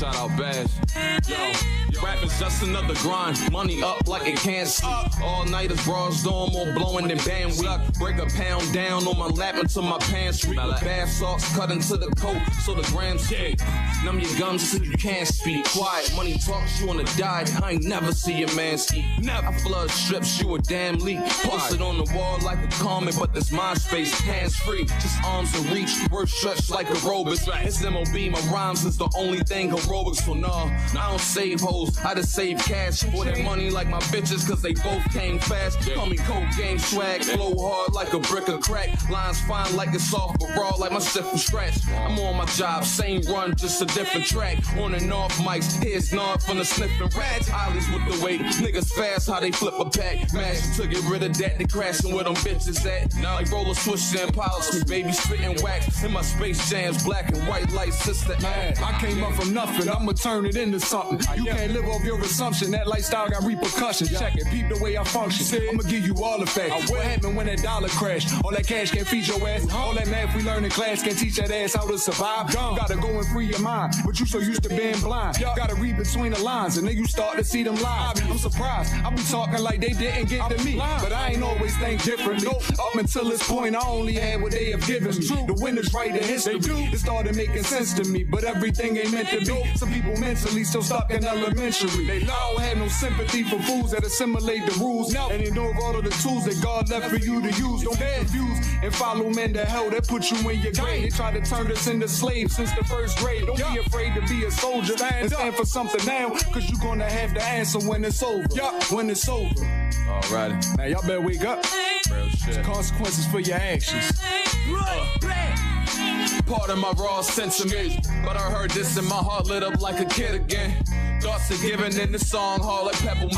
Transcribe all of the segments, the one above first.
shout out Bash. Yo, rap is just another grind. Money up like it can't sleep. All night is bras doing more blowing than band week. Break a pound down on my lap until my pants reek. Bath salts cut into the coat so the grams kick. Numb your gums so you can't speak. Quiet, money talks, you wanna die. I ain't never see your man speak. I flood strips, you a damn leak. Post it on the wall like a comment, but this my space. Hands free, just arms in reach. Words stretched like aerobics. It's MOB, my rhymes is the only thing heroic. So nah, I don't save hoes, I just save cash. For that money like my bitches, cause they both came fast. Call me coke game swag, flow hard like a brick of crack. Lines fine like it's soft, but raw like my shit from scratch. I'm on my job, same run, just a different track. On and off mics, here's nod from the sniffing rats. Ollies with the weight, niggas fast, how they flip a pack. Mash to get rid of that, they crashing where them bitches at. Now like roller switch and polish me, baby spitting wax. In my space jams, black and white lights, sister. Man, I came up from nothing, I'ma turn it into something. You can't live off your assumption, that lifestyle got repercussions. Check it, peep the way I function. I'ma give you all the facts. What happened when that dollar crashed? All that cash can't feed your ass. All that math we learn in class can't teach that ass how to survive. Gotta go and free your mind, but you so used to being blind. Gotta read between the lines, and then you start to see them lies. I'm surprised, I be talking like they didn't get to me, but I ain't always think differently. Up until this point, I only had what they have given me. The winners write the history. It started making sense to me, but everything ain't meant to be. Some people mentally still stuck in elementary. They don't have no sympathy for fools that assimilate the rules and ignore all of the tools that God left for you to use. Don't be confused and follow men to hell that put you in your grave. They try to turn us into slaves since the first grade. Don't be afraid to be a soldier and stand for something now, cause you're gonna have the answer when it's over. When it's over. Alrighty. Now y'all better wake up. Real shit. There's consequences for your actions. Part of my raw sentiment, but I heard this and my heart lit up like a kid again. Thoughts are given in the song hall like Pebble.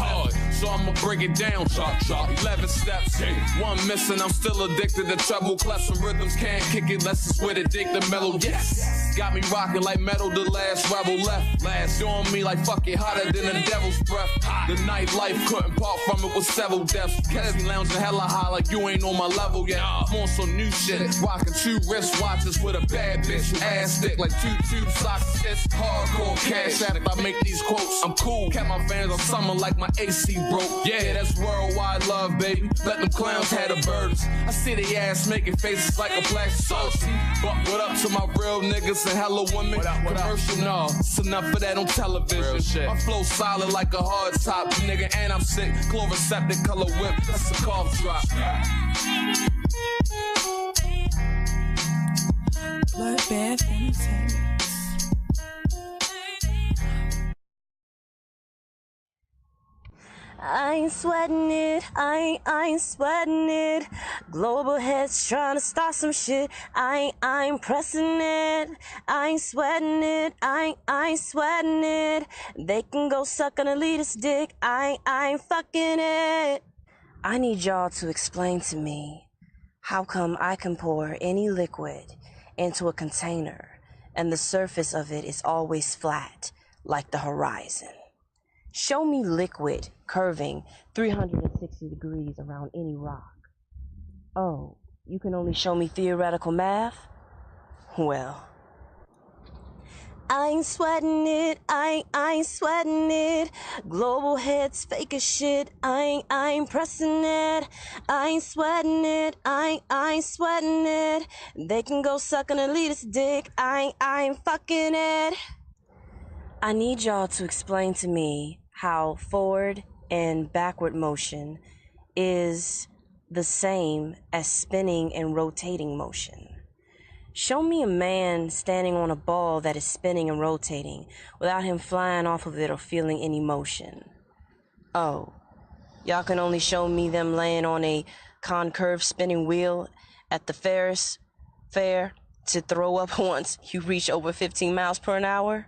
So I'ma break it down, chop, 11 steps, one missing, I'm still addicted to treble clefs and rhythms, can't kick it, let's just with it, dig the mellow, yes. Got me rocking like metal, the last rebel left. Last on me like fuck it, hotter than a devil's breath. The nightlife couldn't part from it with several deaths. Catch me lounging hella high like you ain't on my level yet. I'm on some new shit, rocking 2 wristwatches with a bad bitch, ass thick like 2 tube socks. It's hardcore cash after I make these quotes. I'm cool, kept my fans on summer like my AC broke. Yeah, that's worldwide love, baby. Let them clowns have the burdens. I see they ass making faces like a black sauce. But what up to my real niggas and hella women? Commercial, no, it's enough of that on television. My flow solid like a hard top, nigga, and I'm sick. Chloroceptic color whip, that's a cough drop. Bloodbath Entertainment. I ain't sweating it, I ain't sweating it. Global heads trying to start some shit. I ain't pressing it. I ain't sweating it, I ain't sweating it. They can go suck an elitist dick. I ain't fucking it. I need y'all to explain to me how come I can pour any liquid into a container and the surface of it is always flat like the horizon. Show me liquid curving 360 degrees around any rock. Oh, you can only show me theoretical math? Well, I ain't sweating it, I ain't sweating it. Global heads fake as shit, I ain't pressing it. I ain't sweating it, I ain't sweating it. They can go suck an elitist dick, I ain't fucking it. I need y'all to explain to me how forward and backward motion is the same as spinning and rotating motion. Show me a man standing on a ball that is spinning and rotating without him flying off of it or feeling any motion. Oh, y'all can only show me them laying on a concurve spinning wheel at the Ferris fair to throw up once you reach over 15 miles per hour?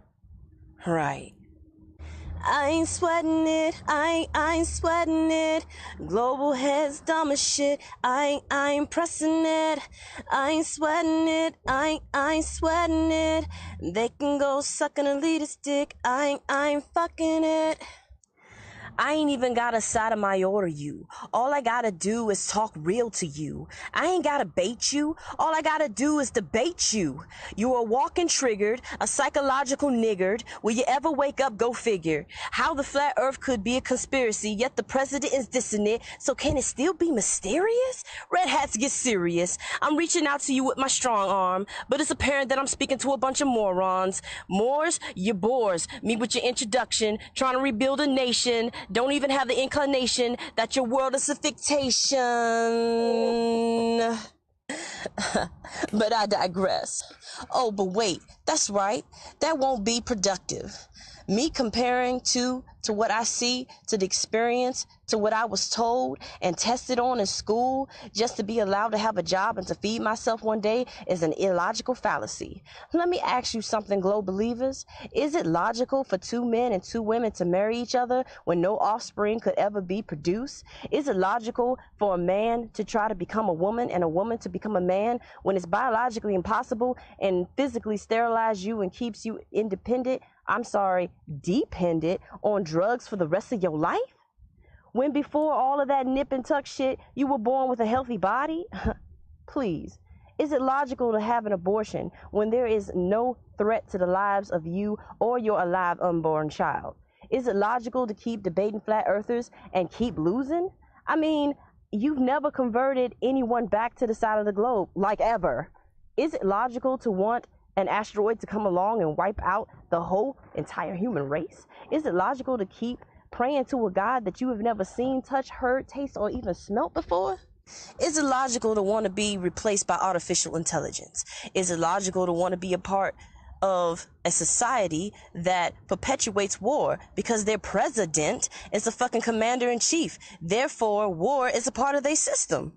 Right. I ain't sweating it, I ain't sweating it. Global heads dumb as shit, I ain't pressing it. I ain't sweating it, I ain't sweating it. They can go suck an elitist dick, I ain't fucking it. I ain't even gotta sodomite you. All I gotta do is talk real to you. I ain't gotta bait you. All I gotta do is debate you. You are walking triggered, a psychological niggard. Will you ever wake up? Go figure. How the flat earth could be a conspiracy, yet the president is dissing it. So can it still be mysterious? Red hats get serious. I'm reaching out to you with my strong arm, but it's apparent that I'm speaking to a bunch of morons. Moors, you bores me with your introduction, trying to rebuild a nation. Don't even have the inclination that your world is a fictation. But I digress. Oh, but wait, that's right. That won't be productive. Me comparing to what I see, to the experience, to what I was told and tested on in school just to be allowed to have a job and to feed myself one day is an illogical fallacy. Let me ask you something, Globe believers. Is it logical for 2 men and 2 women to marry each other when no offspring could ever be produced? Is it logical for a man to try to become a woman and a woman to become a man when it's biologically impossible and physically sterilize you and keeps you independent? Dependent on drugs for the rest of your life? When before all of that nip and tuck shit, you were born with a healthy body? Please, is it logical to have an abortion when there is no threat to the lives of you or your alive unborn child? Is it logical to keep debating flat earthers and keep losing? I mean, you've never converted anyone back to the side of the globe, like ever. Is it logical to want an asteroid to come along and wipe out the whole entire human race? Is it logical to keep praying to a God that you have never seen, touched, heard, tasted, or even smelt before? Is it logical to want to be replaced by artificial intelligence? Is it logical to want to be a part of a society that perpetuates war because their president is a fucking commander-in-chief? Therefore, war is a part of their system.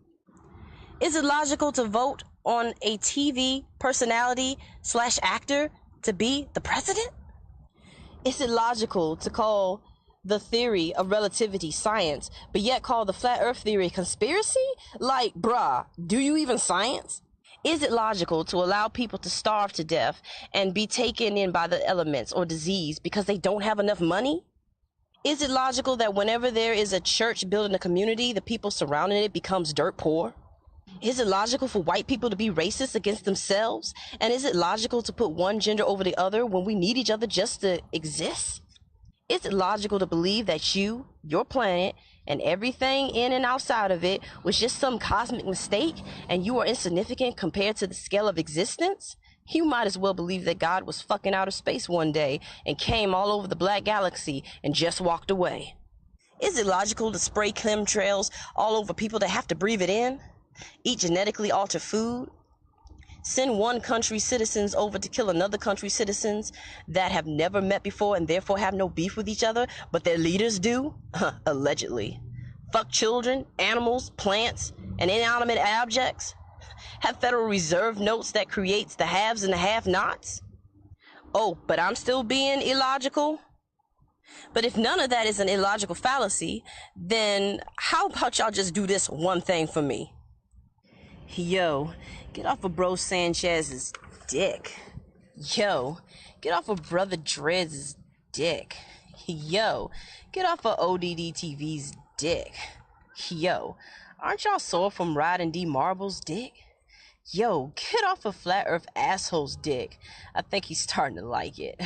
Is it logical to vote on a TV personality/actor to be the president? Is it logical to call the theory of relativity science, but yet call the flat earth theory conspiracy? Like, bruh, do you even science? Is it logical to allow people to starve to death and be taken in by the elements or disease because they don't have enough money? Is it logical that whenever there is a church built in a community, the people surrounding it becomes dirt poor? Is it logical for white people to be racist against themselves? And is it logical to put one gender over the other when we need each other just to exist? Is it logical to believe that you, your planet, and everything in and outside of it was just some cosmic mistake and you are insignificant compared to the scale of existence? You might as well believe that God was fucking outer space one day and came all over the black galaxy and just walked away. Is it logical to spray chemtrails all over people that have to breathe it in? Eat genetically altered food? Send one country's citizens over to kill another country's citizens that have never met before and therefore have no beef with each other, but their leaders do? Allegedly. Fuck children, animals, plants, and inanimate objects? Have Federal Reserve notes that creates the haves and the have-nots? Oh, but I'm still being illogical? But if none of that is an illogical fallacy, then how about y'all just do this one thing for me? Yo, get off of Bro Sanchez's dick. Yo, get off of Brother Dredd's dick. Yo, get off of ODD TV's dick. Yo, aren't y'all sore from riding D.Marble's dick? Yo, get off of Flat Earth Asshole's dick. I think he's starting to like it.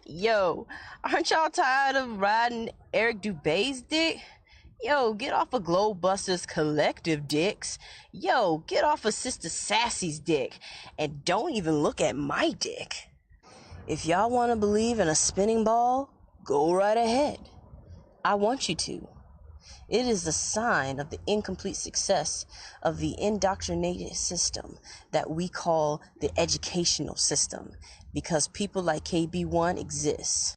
Yo, aren't y'all tired of riding Eric Dubé's dick? Yo, get off of Globebusters Collective dicks. Yo, get off of Sister Sassy's dick. And don't even look at my dick. If y'all want to believe in a spinning ball, go right ahead. I want you to. It is a sign of the incomplete success of the indoctrinated system that we call the educational system, because people like KB1 exist.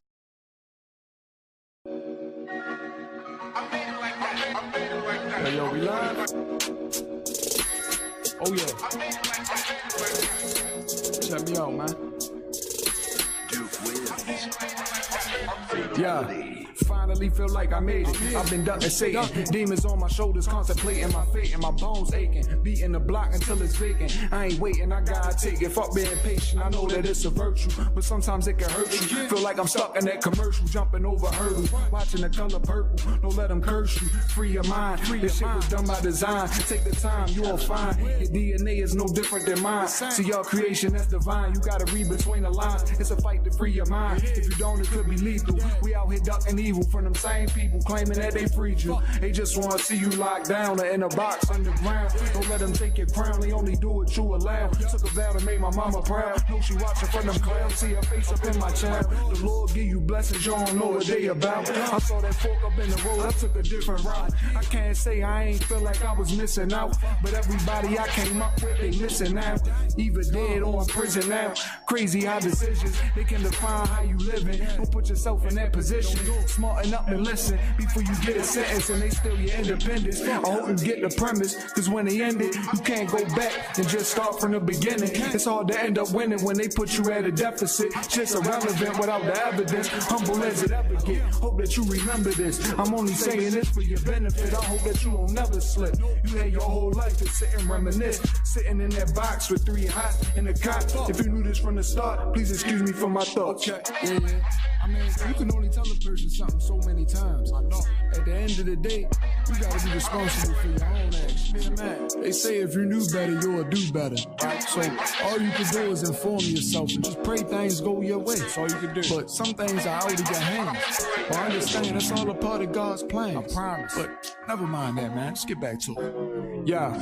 Hey, yo, we live? Oh, yeah. Check me out, man. Yeah. Finally feel like I made it. I've been ducking Satan. Demons on my shoulders, contemplating my fate, and my bones aching. Beating the block until it's vacant. I ain't waiting, I gotta take it. Fuck being patient, I know that it's a virtue, but sometimes it can hurt you. Feel like I'm stuck in that commercial, jumping over hurdles. Watching the color purple, don't let them curse you. Free your mind, this shit was done by design. Take the time, you'll find your DNA is no different than mine. See your creation, that's divine. You gotta read between the lines. It's a fight to free your mind. If you don't, it could be lethal. We out here ducking evil from them same people claiming that they freed you. They just wanna see you locked down or in a box underground. Don't let them take your crown, they only do what you allow. Took a vow to make my mama proud. Know she watching from them clouds, see her face up in my child. The Lord give you blessings, you don't know what they about. I saw that fork up in the road, I took a different route. I can't say I ain't feel like I was missing out, but everybody I came up with, they missing out. Either dead or in prison now. Crazy how decisions, they can define how you living. Don't put yourself in that position. Smarten up and listen before you get a sentence and they steal your independence. I hope you get the premise, cause when they end it, you can't go back and just start from the beginning. It's hard to end up winning when they put you at a deficit. Just irrelevant without the evidence. Humble as it ever get. Hope that you remember this. I'm only saying this for your benefit. I hope that you won't never slip. You had your whole life to sit and reminisce. Sitting in that box with 3 hot in the cot. If you knew this from the start, please excuse me for my thoughts. Yeah. I mean, you can only tell a person something so many times. I know. At the end of the day, you gotta be responsible for your own actions. Man, they say if you knew better, you'll do better. Right? So all you can do is inform yourself and just pray things go your way. That's all you can do. But some things are out of your hands. But I understand that's all a part of God's plan. I promise. But never mind that, man. Let's get back to it. Yeah,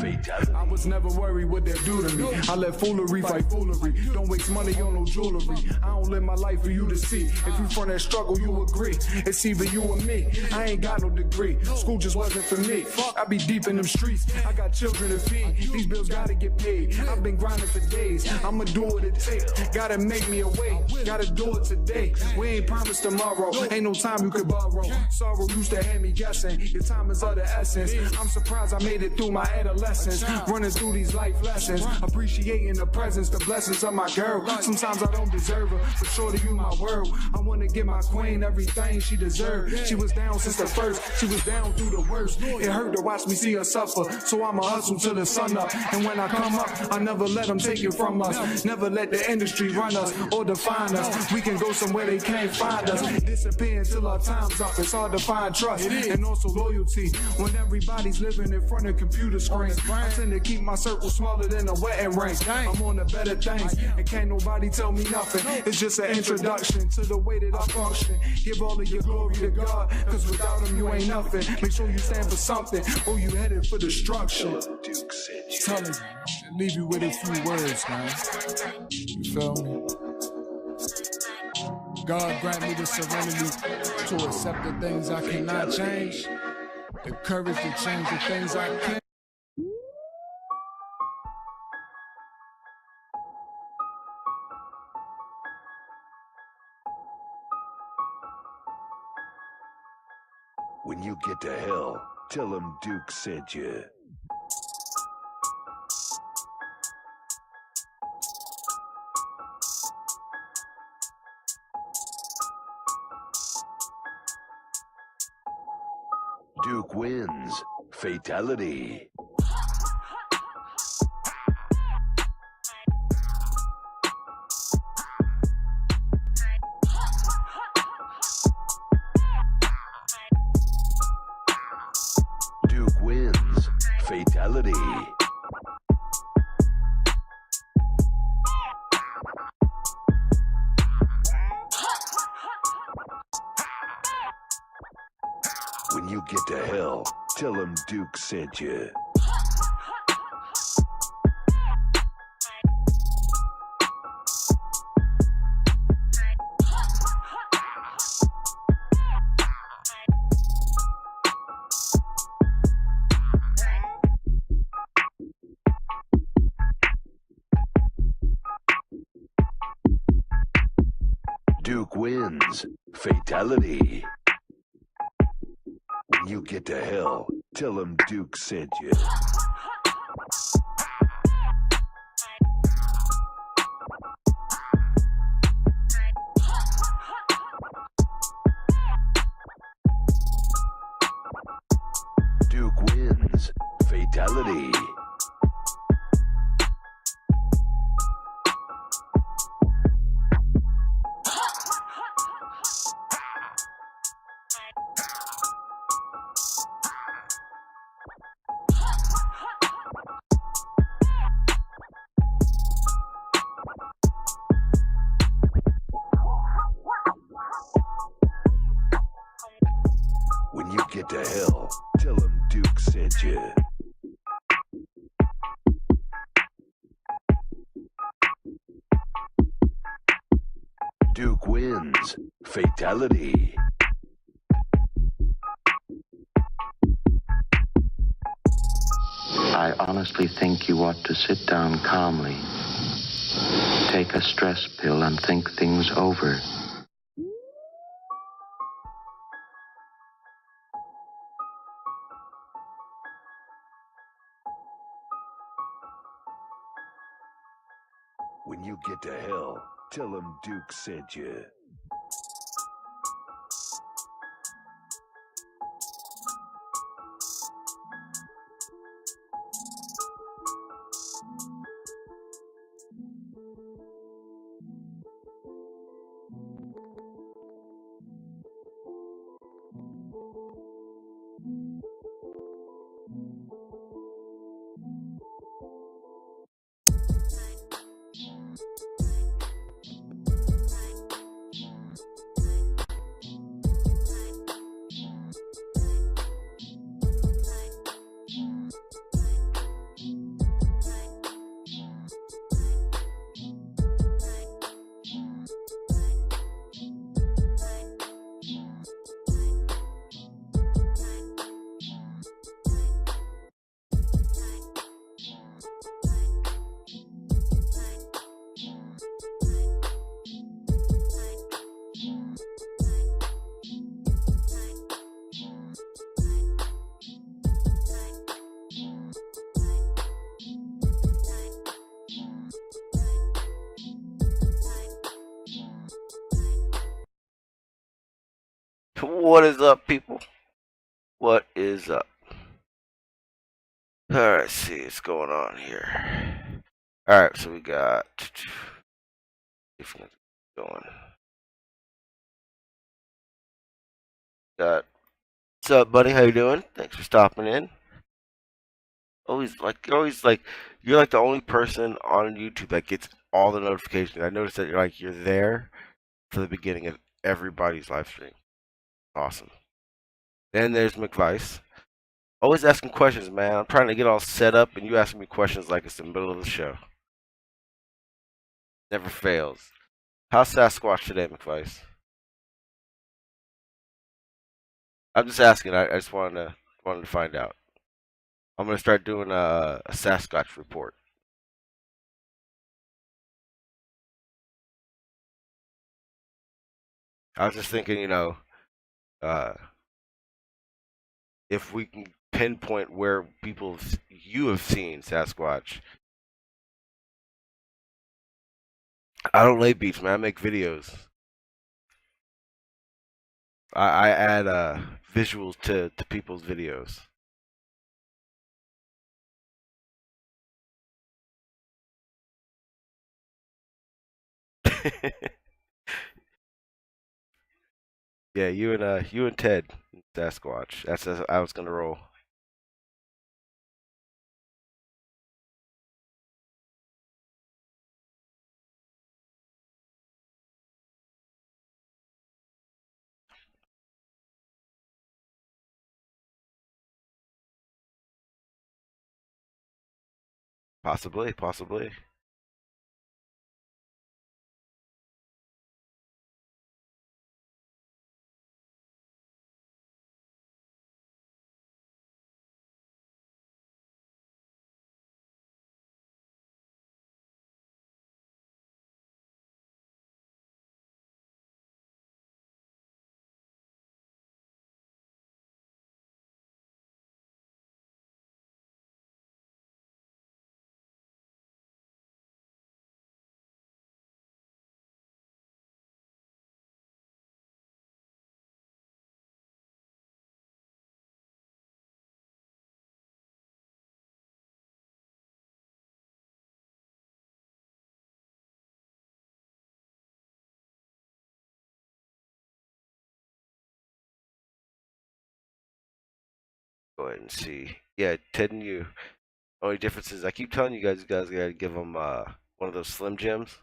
I was never worried what they do to me. I let foolery fight foolery. Don't waste money on no jewelry. I don't live my life for you to see. If you from that struggle, you agree. It's either you or me. I ain't got no degree. School just wasn't for me. I be deep in them streets. I got children to feed. These bills gotta get paid. I've been grinding for days. I'ma do what it takes. Gotta make me a way. Gotta do it today. We ain't promised tomorrow. Ain't no time you could borrow. Sorrow used to have me guessing. Your time is of the essence. I'm surprised I made it through my adolescence. Running through these life lessons. Appreciating the presence, the blessings of my girl. Sometimes I don't deserve her, but shorty, you my world. I wanna give my queen everything she deserved. She was down since the first. She was down through the worst. It hurt to watch me see her suffer. So I'ma hustle till the sun up. And when I come up, I never let them take it from us. Never let the industry run us or define us. We can go somewhere they can't find us. Disappear until our time's up. It's hard to find trust and also loyalty when everybody's living in front of computer screens. I tend to keep my circle smaller than a wedding ring. I'm on the better things and can't nobody tell me nothing. It's just an introduction to the way that I function. Give all of your glory to God, cause without him you ain't nothing. Make sure you stand for something or you headed for destruction. Tell me, leave you with a few words, man. You feel me? God grant me the serenity to accept the things I cannot change, the courage to change the things I can. When you get to hell, tell him Duke sent you. Duke wins. Fatality. Duke wins. Fatality. When you get to hell, tell him Duke sent you. Duke wins. Fatality. When you get to hell, tell him Duke sent you. wins. Fatality. When you get to hell, tell him Duke sent you. Duke wins. Fatality. I honestly think you ought to sit down calmly, take a stress pill, and think things over. When you get to hell, tell him Duke sent you. What is up, people? What is up? Alright, see what's going on here. Alright, so we got going. Got what's up, buddy? How you doing? Thanks for stopping in. You're like the only person on YouTube that gets all the notifications. I noticed that you're there for the beginning of everybody's live stream. Awesome. Then there's McVice. Always asking questions, man. I'm trying to get all set up, and you asking me questions like it's the middle of the show. Never fails. How's Sasquatch today, McVice? I'm just asking. I just wanted to find out. I'm gonna start doing a Sasquatch report. I was just thinking, if we can pinpoint where you have seen Sasquatch. I don't lay beats, man. I make videos. I add visuals to people's videos. Yeah, you and Ted, Sasquatch. That's how I was gonna roll. Possibly, possibly. Go ahead and see. Yeah, Ted and you. Only difference is I keep telling you guys gotta give them one of those Slim Jims.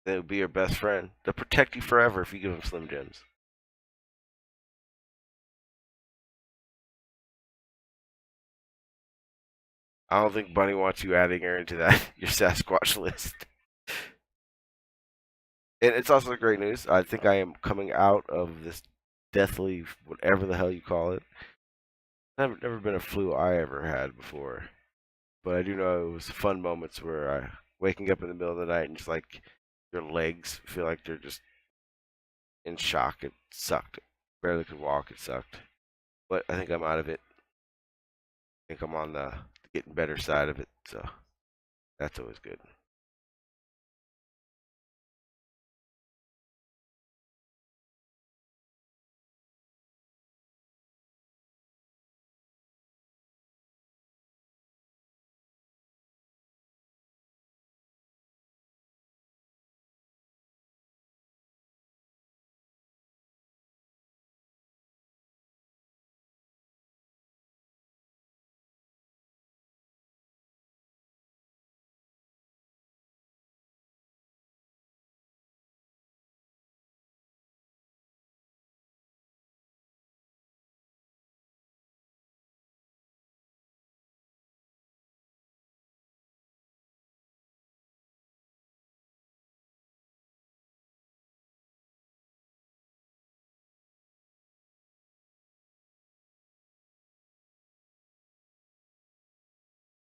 They'll be your best friend. They'll protect you forever if you give them Slim Jims. I don't think Bunny wants you adding her into that your Sasquatch list. And it's also great news. I think I am coming out of this deathly, whatever the hell you call it. Never been a flu I ever had before, but I do know it was fun moments where I waking up in the middle of the night and just like your legs feel like they're just in shock. It sucked. Barely could walk. It sucked. But I think I'm out of it. I think I'm on the getting better side of it. So that's always good.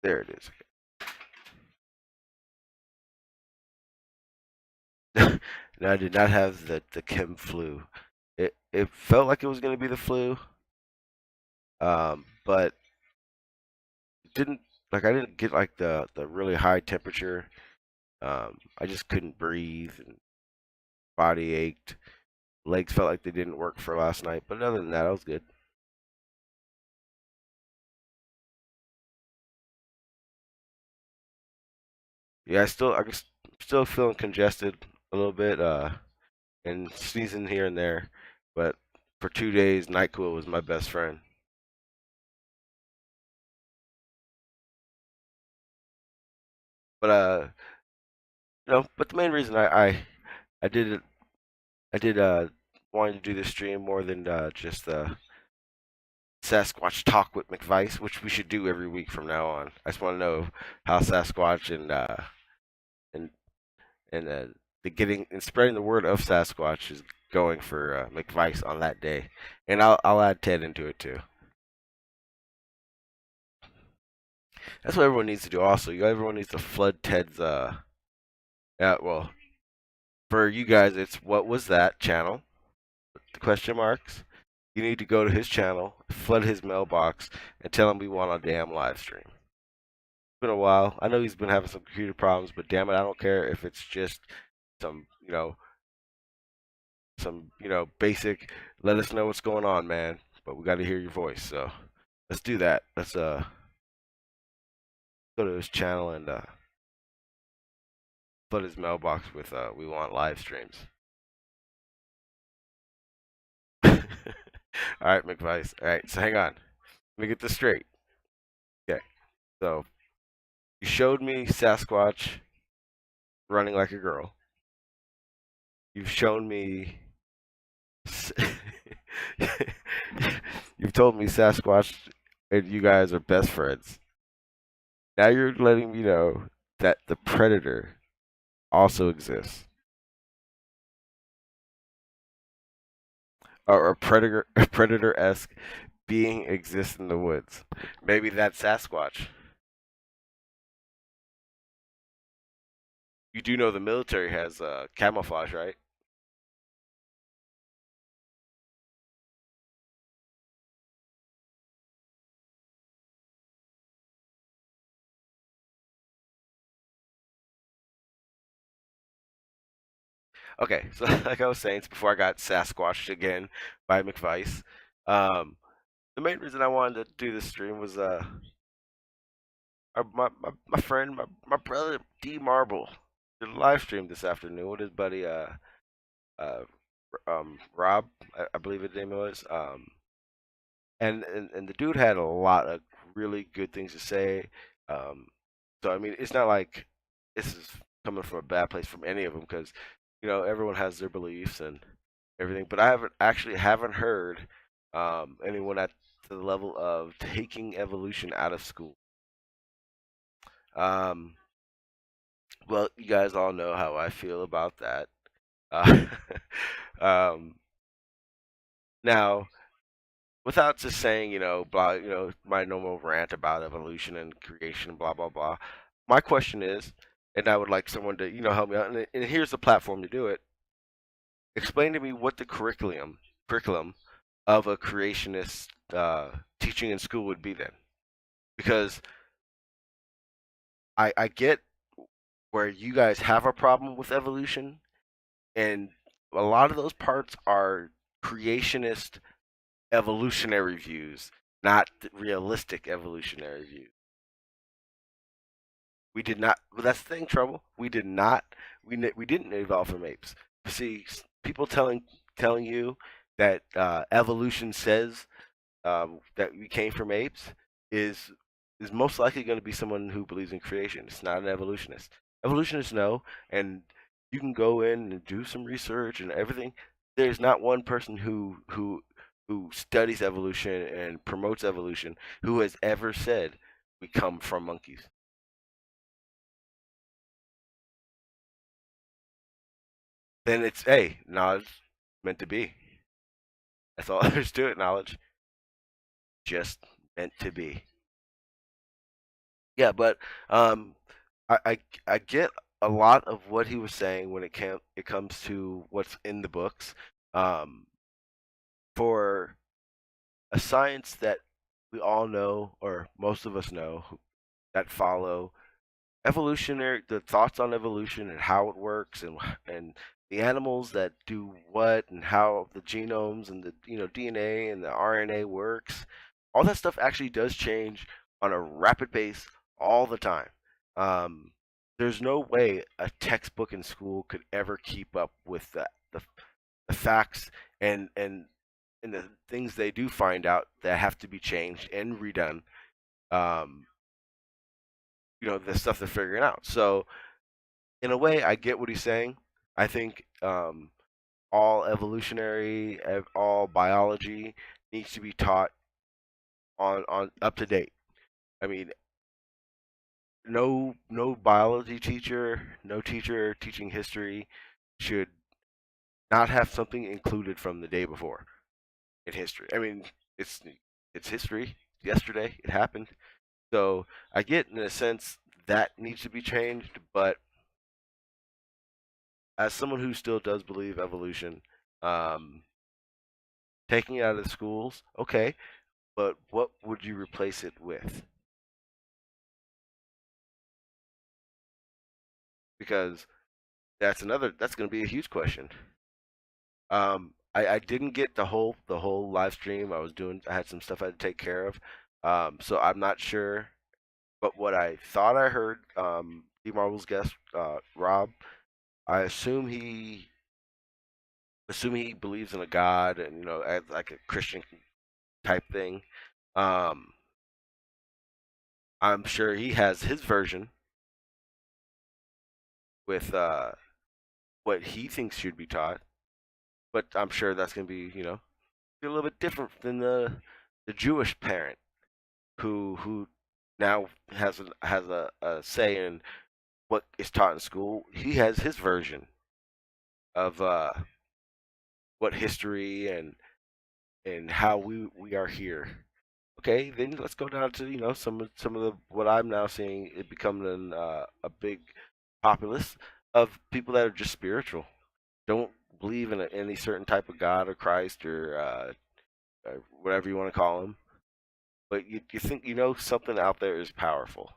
There it is. No, I did not have the Kim flu. It felt like it was going to be the flu, but it didn't. Like I didn't get like the really high temperature. I just couldn't breathe and body ached. Legs felt like they didn't work for last night, but other than that, I was good. Yeah, still feeling congested a little bit, and sneezing here and there, but for 2 days, NyQuil was my best friend. But but the main reason I did it, I did wanting to do this stream more than just Sasquatch talk with McVice, which we should do every week from now on. I just want to know how Sasquatch and and the getting and spreading the word of Sasquatch is going for McVice on that day, and I'll add Ted into it too. That's what everyone needs to do. Also, everyone needs to flood Ted's. Yeah, well, for you guys, it's what was that channel? The question marks. You need to go to his channel, flood his mailbox, and tell him we want a damn live stream. It's been a while. I know he's been having some computer problems, but damn it, I don't care if it's just some, basic. Let us know what's going on, man. But we got to hear your voice. So let's do that. Let's go to his channel and flood his mailbox with we want live streams. All right, McVice. All right, so hang on. Let me get this straight. Okay, so you showed me Sasquatch running like a girl. You've shown me. You've told me Sasquatch and you guys are best friends. Now you're letting me know that the predator also exists. Or a predator-esque being exists in the woods. Maybe that's Sasquatch. You do know the military has camouflage, right? Okay, so like I was saying, it's before I got Sasquatched again by McVice. The main reason I wanted to do this stream was my friend, my brother D.Marble did a live stream this afternoon with his buddy uh Rob, I believe his name was. And the dude had a lot of really good things to say. So I mean, it's not like this is coming from a bad place from any of them, because everyone has their beliefs and everything. But I haven't heard anyone at the level of taking evolution out of school. Um, well, you guys all know how I feel about that. Uh, um, now, without just saying, blah, my normal rant about evolution and creation, blah blah blah. My question is, and I would like someone to, help me out. And here's the platform to do it. Explain to me what the curriculum of a creationist teaching in school would be then, because I get where you guys have a problem with evolution, and a lot of those parts are creationist evolutionary views, not realistic evolutionary views. We did not. Well, that's the thing, trouble. We did not. We didn't evolve from apes. See, people telling you that evolution says that we came from apes is is most likely going to be someone who believes in creation. It's not an evolutionist. Evolutionists know, and you can go in and do some research and everything. There's not one person who studies evolution and promotes evolution who has ever said we come from monkeys. Then it's, hey, knowledge meant to be. That's all there's to it. Knowledge just meant to be. Yeah, but um, I get a lot of what he was saying when it comes to what's in the books. Um, for a science that we all know, or most of us know, that follow evolutionary, the thoughts on evolution and how it works, and the animals that do what, and how the genomes and the DNA and the RNA works. All that stuff actually does change on a rapid pace all the time. Um, there's no way a textbook in school could ever keep up with the facts and the things they do find out that have to be changed and redone. Um, the stuff they're figuring out. So in a way, I get what he's saying. I think all biology needs to be taught on up to date. I mean, no biology teacher, no teacher teaching history should not have something included from the day before in history. I mean, it's history. Yesterday, it happened. So I get, in a sense, that needs to be changed, but as someone who still does believe evolution, um, taking it out of the schools, okay, but what would you replace it with? Because that's going to be a huge question. I didn't get the whole live stream. I had some stuff I had to take care of. So I'm not sure, but what I thought I heard, D.Marble's guest, Rob, I assume he believes in a God, and like a Christian type thing. Um, I'm sure he has his version with what he thinks should be taught, but I'm sure that's going to be a little bit different than the Jewish parent who now has a say in what is taught in school. He has his version of what history and how we are here. Okay, then let's go down to some of the what I'm now seeing it becoming a big populace of people that are just spiritual, don't believe in any certain type of God or Christ or whatever you want to call him, but you think something out there is powerful.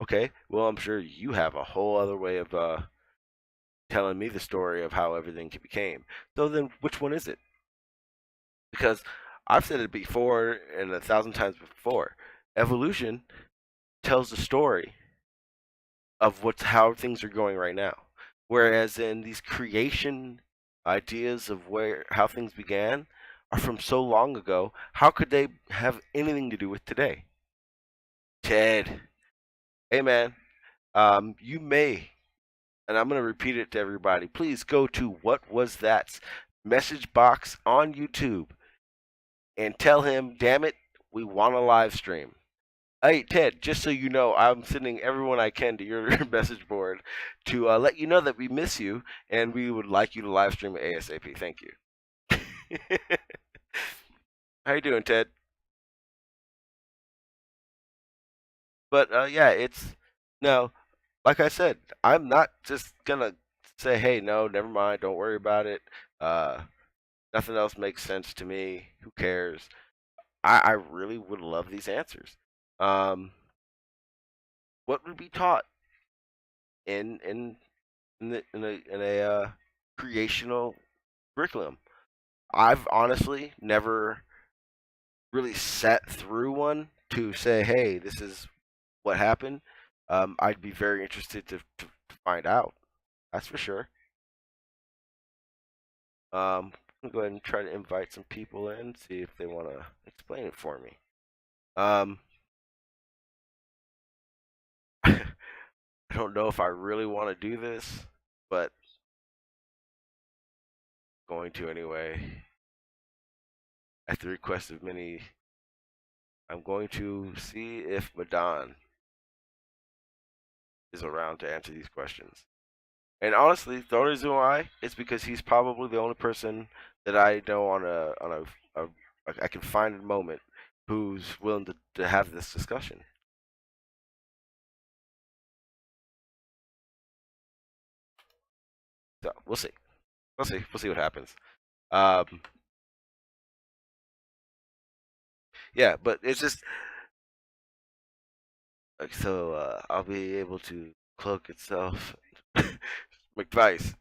Okay, well, I'm sure you have a whole other way of telling me the story of how everything became. So then, which one is it? Because I've said it before and 1,000 times before. Evolution tells the story of how things are going right now, whereas in these creation ideas of how things began, are from so long ago. How could they have anything to do with today? Ted, hey man, you may, and I'm going to repeat it to everybody. Please go to What Was That's message box on YouTube and tell him, damn it, we want a live stream. Hey, Ted, just so you know, I'm sending everyone I can to your message board to let you know that we miss you and we would like you to live stream ASAP. Thank you. How you doing, Ted? But yeah, it's no, like I said, I'm not just gonna say, hey, no, never mind, don't worry about it. Uh, Nothing else makes sense to me. Who cares? I really would love these answers. Um, what would be taught in in in a creational curriculum? I've honestly never really sat through one to say, hey, this is what happened. I'd be very interested to find out. That's for sure. I'm gonna go ahead and try to invite some people in, see if they want to explain it for me. I don't know if I really want to do this, but going to anyway. At the request of many, I'm going to see if Madan is around to answer these questions. And honestly, the only reason why is because he's probably the only person that I know on a I can find a moment who's willing to have this discussion. So we'll see. We'll see. We'll see what happens. Um, yeah, but it's just like so. I'll be able to cloak itself. McVice.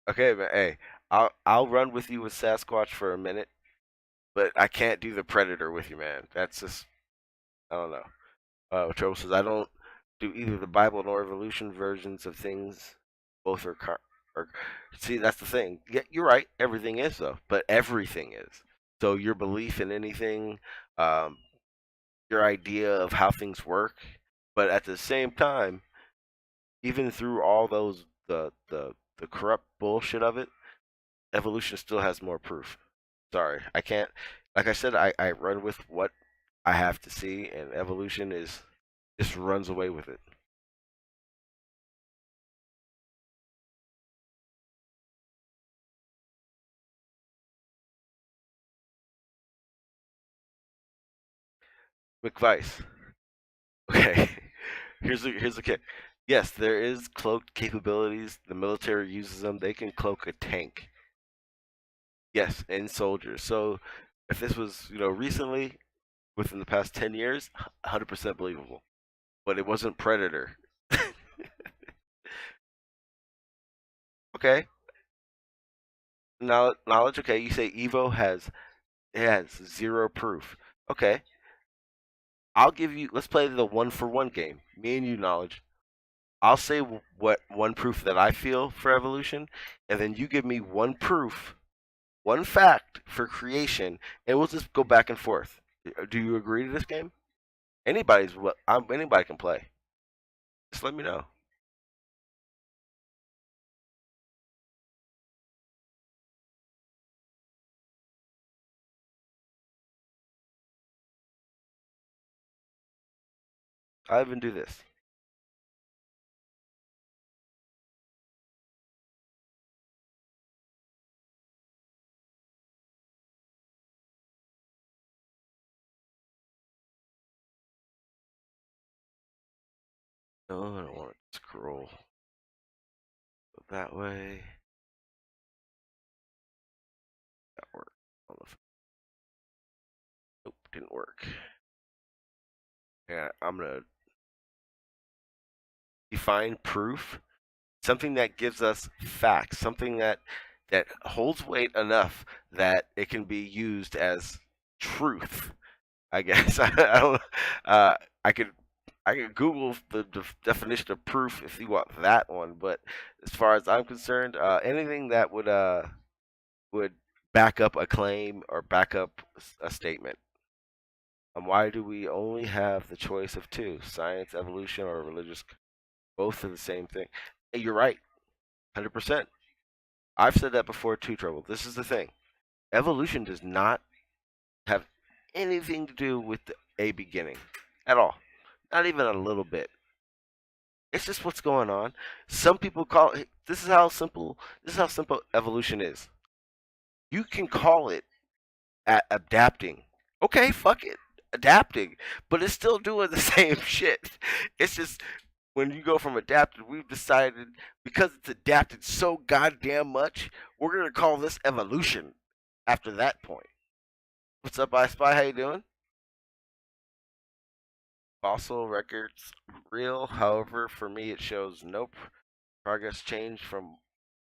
Okay, man. Hey, I'll run with you with Sasquatch for a minute, but I can't do the Predator with you, man. That's just I don't know. Trouble says I don't do either the Bible nor evolution versions of things. Both are or see that's the thing. Yeah, you're right. Everything is though, but everything is. So your belief in anything, um, your idea of how things work, but at the same time, even through all those the corrupt bullshit of it, evolution still has more proof. Sorry, I can't. Like I said, I run with what I have to see, and evolution is just runs away with it. McVice. Okay, here's the kick. Yes, there is cloaked capabilities. The military uses them. They can cloak a tank. Yes, and soldiers. So if this was recently, within the past 10 years, 100% believable. But it wasn't Predator. Okay, knowledge. Okay, you say Evo has zero proof. Okay, I'll give you. Let's play the 1-for-1 game. Me and you, knowledge. I'll say what one proof that I feel for evolution, and then you give me one proof, one fact for creation, and we'll just go back and forth. Do you agree to this game? Anybody can play. Just let me know. I'll even do this. No, I don't want to scroll that way. That worked. Nope, didn't work. Yeah, I'm gonna define proof. Something that gives us facts. Something that holds weight enough that it can be used as truth. I guess I don't. Uh, I could Google the definition of proof if you want that one. But as far as I'm concerned, anything that would back up a claim or back up a statement. Why do we only have the choice of two, science, evolution, or religious? Both are the same thing. And you're right, 100%. I've said that before too, Trouble. This is the thing. Evolution does not have anything to do with a beginning at all. Not even a little bit. It's just what's going on. Some people call it, this is how simple evolution is. You can call it adapting. Okay, fuck it. Adapting. But it's still doing the same shit. It's just when you go from adapted, we've decided because it's adapted so goddamn much, we're gonna call this evolution after that point. What's up, I Spy? How you doing? Fossil records real, however, for me it shows no progress change from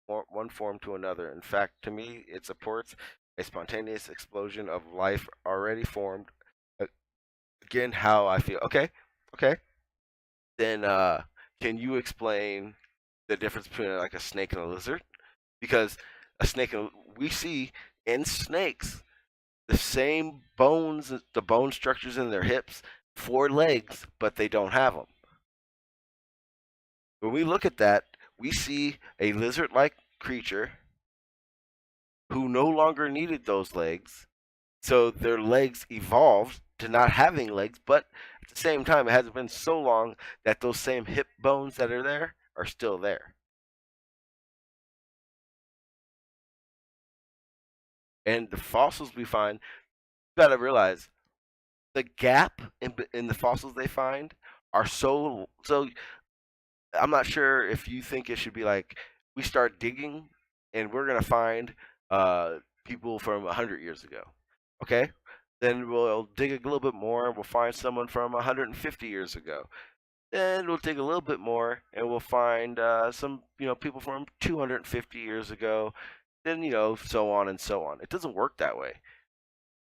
one form to another. In fact, to me, it supports a spontaneous explosion of life already formed. Again, how I feel. Okay, okay. Then, can you explain the difference between like a snake and a lizard? Because a snake, we see in snakes the same bones, the bone structures in their hips, 4 legs, but they don't have them. When we look at that, we see a lizard-like creature who no longer needed those legs, so their legs evolved to not having legs, but at the same time, it hasn't been so long that those same hip bones that are there are still there. And the fossils we find, you gotta realize, the gap in the fossils they find are so. I'm not sure if you think it should be like we start digging and we're gonna find people from 100 years ago. Okay, then we'll dig a little bit more and we'll find someone from 150 years ago. Then we'll dig a little bit more and we'll find some people from 250 years ago. Then so on and so on. It doesn't work that way.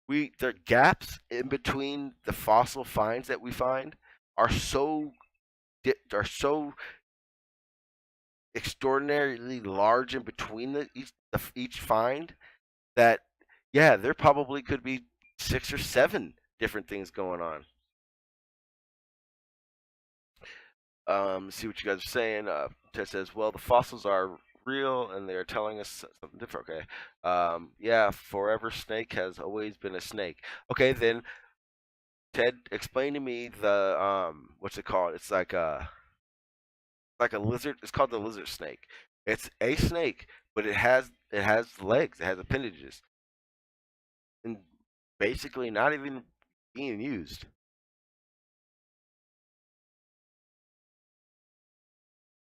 The gaps in between the fossil finds that we find are so extraordinarily large in between each find that there probably could be 6 or 7 different things going on. See what you guys are saying. Ted says, well, the fossils are real and they're telling us something different. Okay. Yeah, forever snake has always been a snake. Okay, then Ted, explain to me the what's it called? It's like a lizard. It's called the lizard snake. It's a snake, but it has legs. It has appendages, and basically not even being used.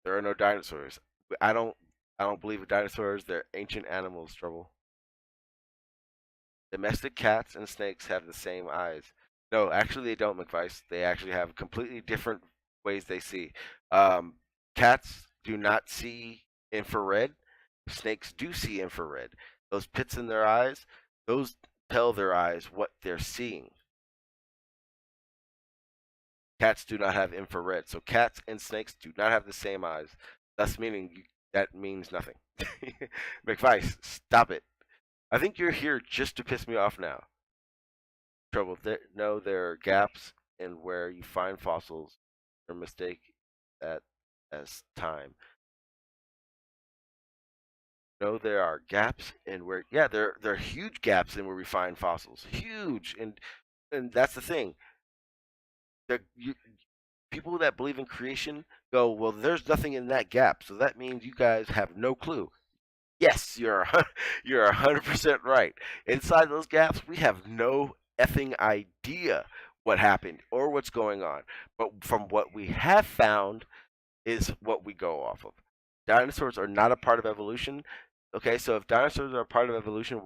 There are no dinosaurs. I don't believe in dinosaurs. They're ancient animals, Trouble. Domestic cats and snakes have the same eyes. No, actually they don't, McVice. They actually have completely different ways they see. Cats do not see infrared. Snakes do see infrared. Those pits in their eyes, those tell their eyes what they're seeing. Cats do not have infrared. So cats and snakes do not have the same eyes. Thus meaning that means nothing. McVice, stop it. I think you're here just to piss me off now. Trouble. No, there are gaps in where you find fossils or mistake that as time. No, there are gaps in where there are huge gaps in where we find fossils. Huge, and that's the thing. People that believe in creation go, well, there's nothing in that gap, so that means you guys have no clue. Yes, you're 100% right. Inside those gaps, we have no effing idea what happened or what's going on. But from what we have found is what we go off of. Dinosaurs are not a part of evolution. Okay, so if dinosaurs are a part of evolution,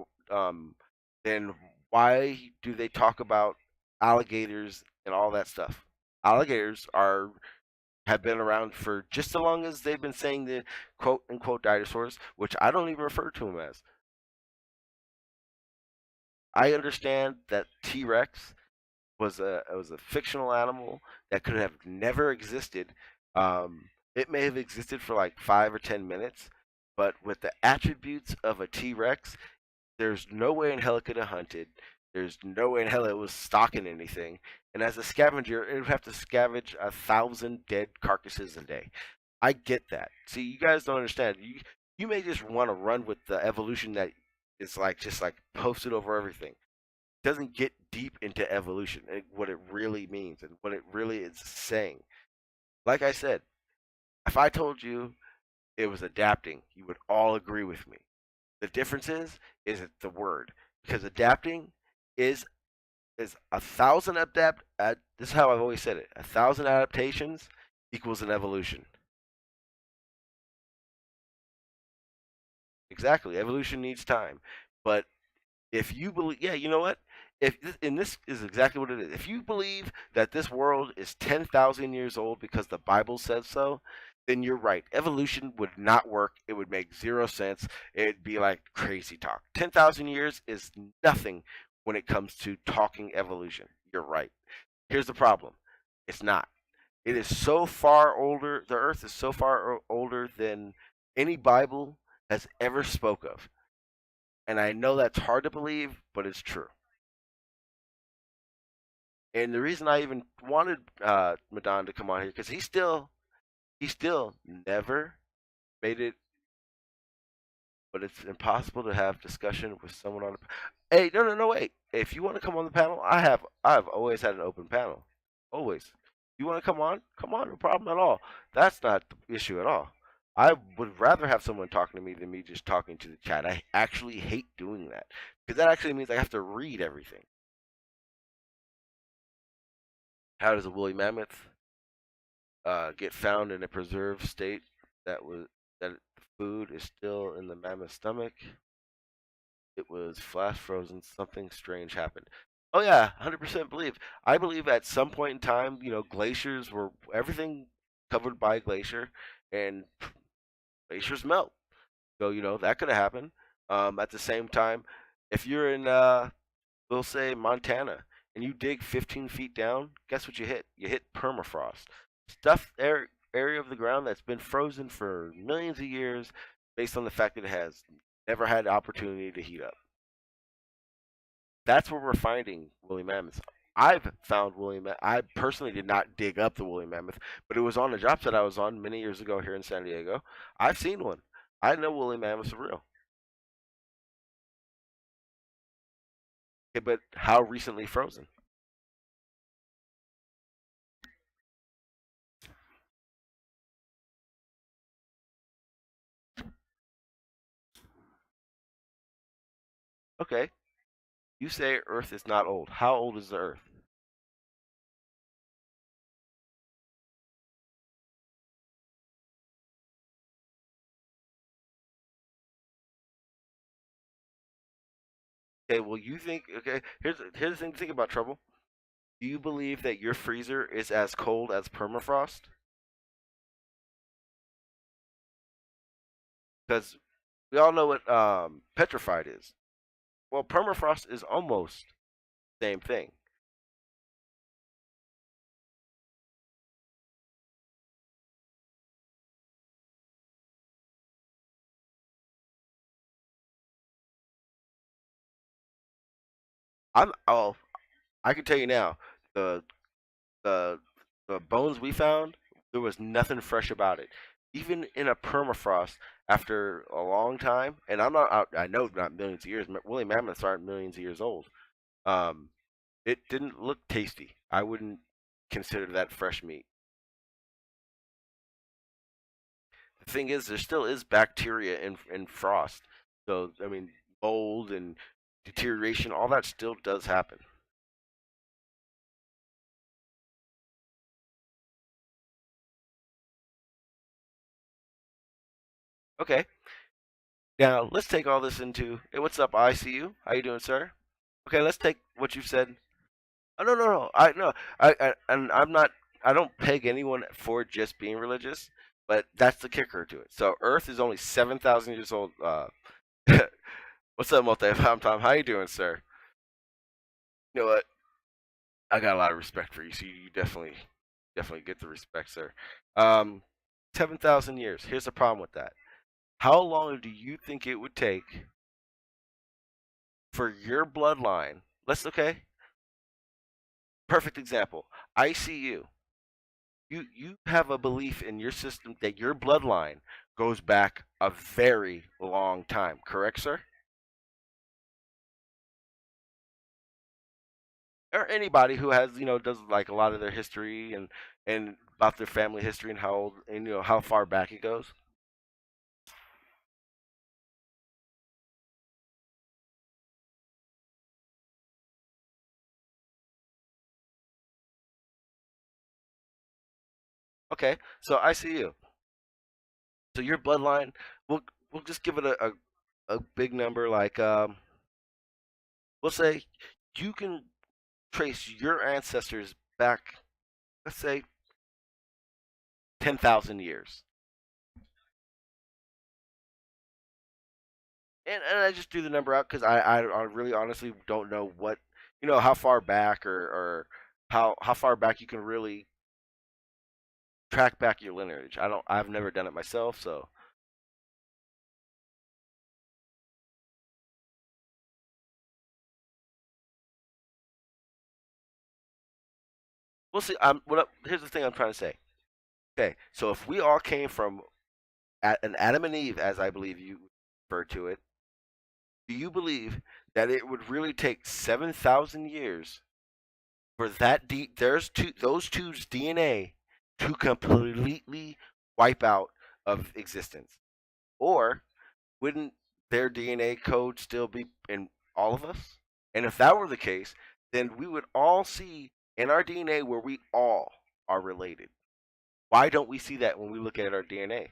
then why do they talk about alligators and all that stuff? Alligators have been around for just as long as they've been saying the quote unquote dinosaurs, which I don't even refer to them as. I understand that T-Rex was a fictional animal that could have never existed. It may have existed for like 5 or 10 minutes, but with the attributes of a T-Rex, There's no way in hell it could have hunted. There's no way in hell it was stalking anything. And as a scavenger, it would have to scavenge 1,000 dead carcasses a day. I get that. See, you guys don't understand. You may just want to run with the evolution that is like just like posted over everything. It doesn't get deep into evolution and what it really means and what it really is saying. Like I said, if I told you it was adapting, you would all agree with me. The difference is it the word, because adapting is 1,000 this is how I've always said it. 1,000 adaptations equals an evolution. Exactly. Evolution needs time. But if you believe, yeah, you know what? And this is exactly what it is. If you believe that this world is 10,000 years old because the Bible says so, then you're right. Evolution would not work. It would make zero sense. It'd be like crazy talk. 10,000 years is nothing when it comes to talking evolution. You're right. Here's the problem. It's not. It is so far older. The earth is so far older than any Bible has ever spoke of. And I know that's hard to believe, but it's true. And the reason I even wanted Madon to come on here, because he still never made it, but it's impossible to have discussion with someone on the. Hey, no, wait. If you want to come on the panel, I've always had an open panel, always. You want to come on? Come on, no problem at all. That's not the issue at all. I would rather have someone talking to me than me just talking to the chat. I actually hate doing that because that actually means I have to read everything. How does a woolly mammoth get found in a preserved state that the food is still in the mammoth's stomach? It was flash frozen. Something strange happened. Oh yeah, 100% believe. I believe at some point in time, glaciers were everything covered by a glacier, and glaciers melt. So that could have happened. At the same time, if you're in, we'll say Montana, and you dig 15 feet down, guess what you hit? You hit permafrost. Stuff area of the ground that's been frozen for millions of years, based on the fact that it has never had the opportunity to heat up. That's where we're finding woolly mammoths. I've found woolly mammoth. I personally did not dig up the woolly mammoth, but it was on a job site I was on many years ago here in San Diego. I've seen one. I know woolly mammoths are real. Okay, but how recently frozen? Okay, you say Earth is not old. How old is the Earth? Okay, well you think okay. Here's the thing to think about, Trouble. Do you believe that your freezer is as cold as permafrost? Because we all know what petrified is. Well, permafrost is almost the same thing. I can tell you now, the the the bones we found, there was nothing fresh about it. Even in a permafrost, after a long time, and I know not millions of years. Woolly mammoths aren't millions of years old. Um, it didn't look tasty. I wouldn't consider that fresh meat. The thing is, there still is bacteria in frost. So I mean, mold and deterioration, all that still does happen. Okay, now let's take all this into. Hey, what's up, ICU? How you doing, sir? Okay, let's take what you've said. Oh no, no, no. I no. And I'm not. I don't peg anyone for just being religious, but that's the kicker to it. So Earth is only 7,000 years old. What's up, multi? Tom? How you doing, sir? You know what? I got a lot of respect for you, so you definitely get the respect, sir. Um, 7,000 years. Here's the problem with that. How long do you think it would take for your bloodline, perfect example. ICU. You have a belief in your system that your bloodline goes back a very long time, correct, sir? Or anybody who has, does like a lot of their history and about their family history and how old and how far back it goes. Okay, so ICU. So your bloodline, we'll just give it a big number, like we'll say you can trace your ancestors back, let's say 10,000 years. And I just do the number out because I really honestly don't know what, how far back or how far back you can really track back your lineage. I've never done it myself, so we'll see. Here's the thing I'm trying to say. Okay, so if we all came from an Adam and Eve, as I believe you refer to it, do you believe that it would really take 7,000 years for those two's DNA to completely wipe out of existence? Or wouldn't their DNA code still be in all of us? And if that were the case, then we would all see in our DNA where we all are related. Why don't we see that when we look at our DNA?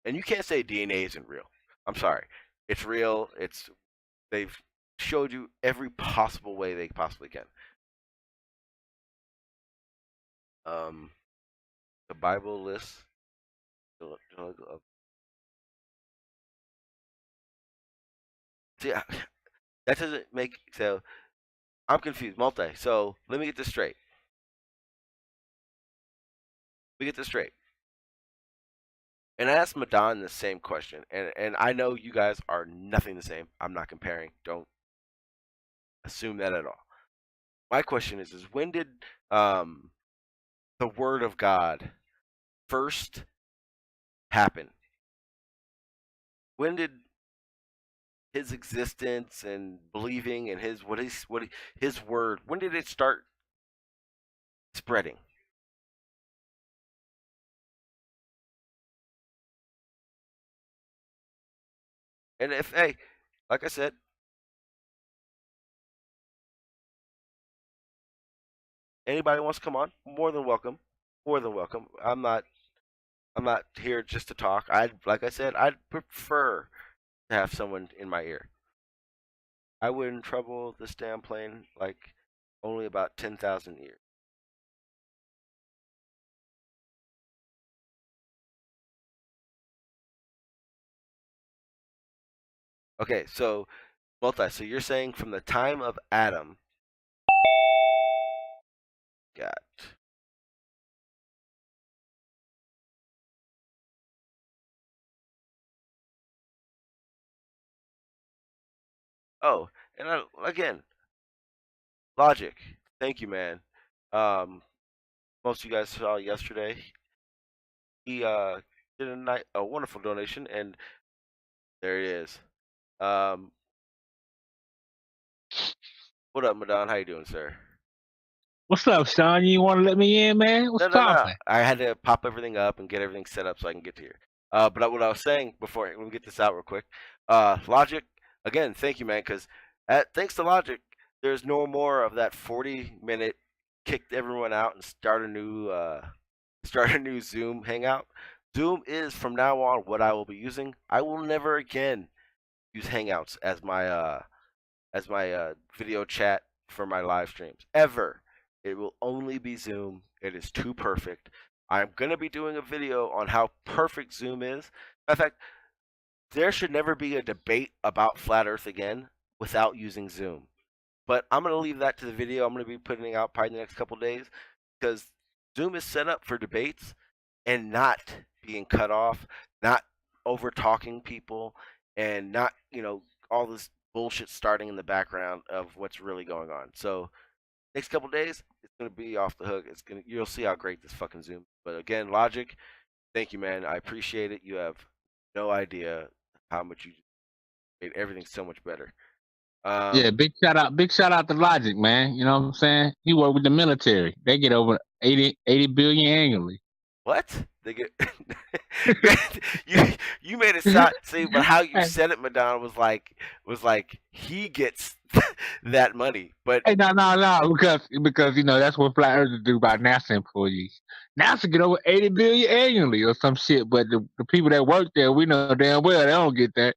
And you can't say DNA isn't real. I'm sorry. It's real. They've showed you every possible way they possibly can. The Bible lists. See, that doesn't make so. I'm confused. So let me get this straight. We get this straight. And I asked Madan the same question, and I know you guys are nothing the same. I'm not comparing. Don't assume that at all. My question is when did the Word of God first happen? When did his existence and believing in his word? When did it start spreading? And if hey, like I said, anybody wants to come on, more than welcome. More than welcome. I'm not here just to talk. Like I said, I'd prefer to have someone in my ear. I wouldn't trouble this damn plane like only about 10,000 years. Okay, so so you're saying from the time of Adam, got oh, and again, logic. Thank you, man. Um, most of you guys saw yesterday. He did a wonderful donation, and there it is. Um, what up, Madon? How you doing, sir? What's up, Sean? You want to let me in, man? What's No. poppin'? I had to pop everything up and get everything set up so I can get to here. But what I was saying before, let me get this out real quick. Logic, again, thank you, man, because thanks to Logic, there's no more of that 40-minute kick everyone out and start a new Zoom hangout. Zoom is from now on what I will be using. I will never again use Hangouts as my video chat for my live streams ever. It will only be Zoom. It is too perfect. I'm gonna be doing a video on how perfect Zoom is. In fact, there should never be a debate about flat Earth again without using Zoom. But I'm gonna leave that to the video. I'm gonna be putting out probably the next couple days because Zoom is set up for debates and not being cut off, not over talking people, and not all this bullshit starting in the background of what's really going on. So next couple days, it's gonna be off the hook. You'll see how great this fucking Zoom. But again, Logic, thank you, man. I appreciate it. You have no idea how much you made everything so much better. Yeah, big shout out to Logic, man. You know what I'm saying? He worked with the military. They get over 80 billion annually. What? They get you made it sound see, but how you said it, Madonna, was like he gets that money. But Hey, no, because you know that's what flat earthers do by NASA employees. NASA get over 80 billion annually or some shit, but the people that work there, we know damn well they don't get that.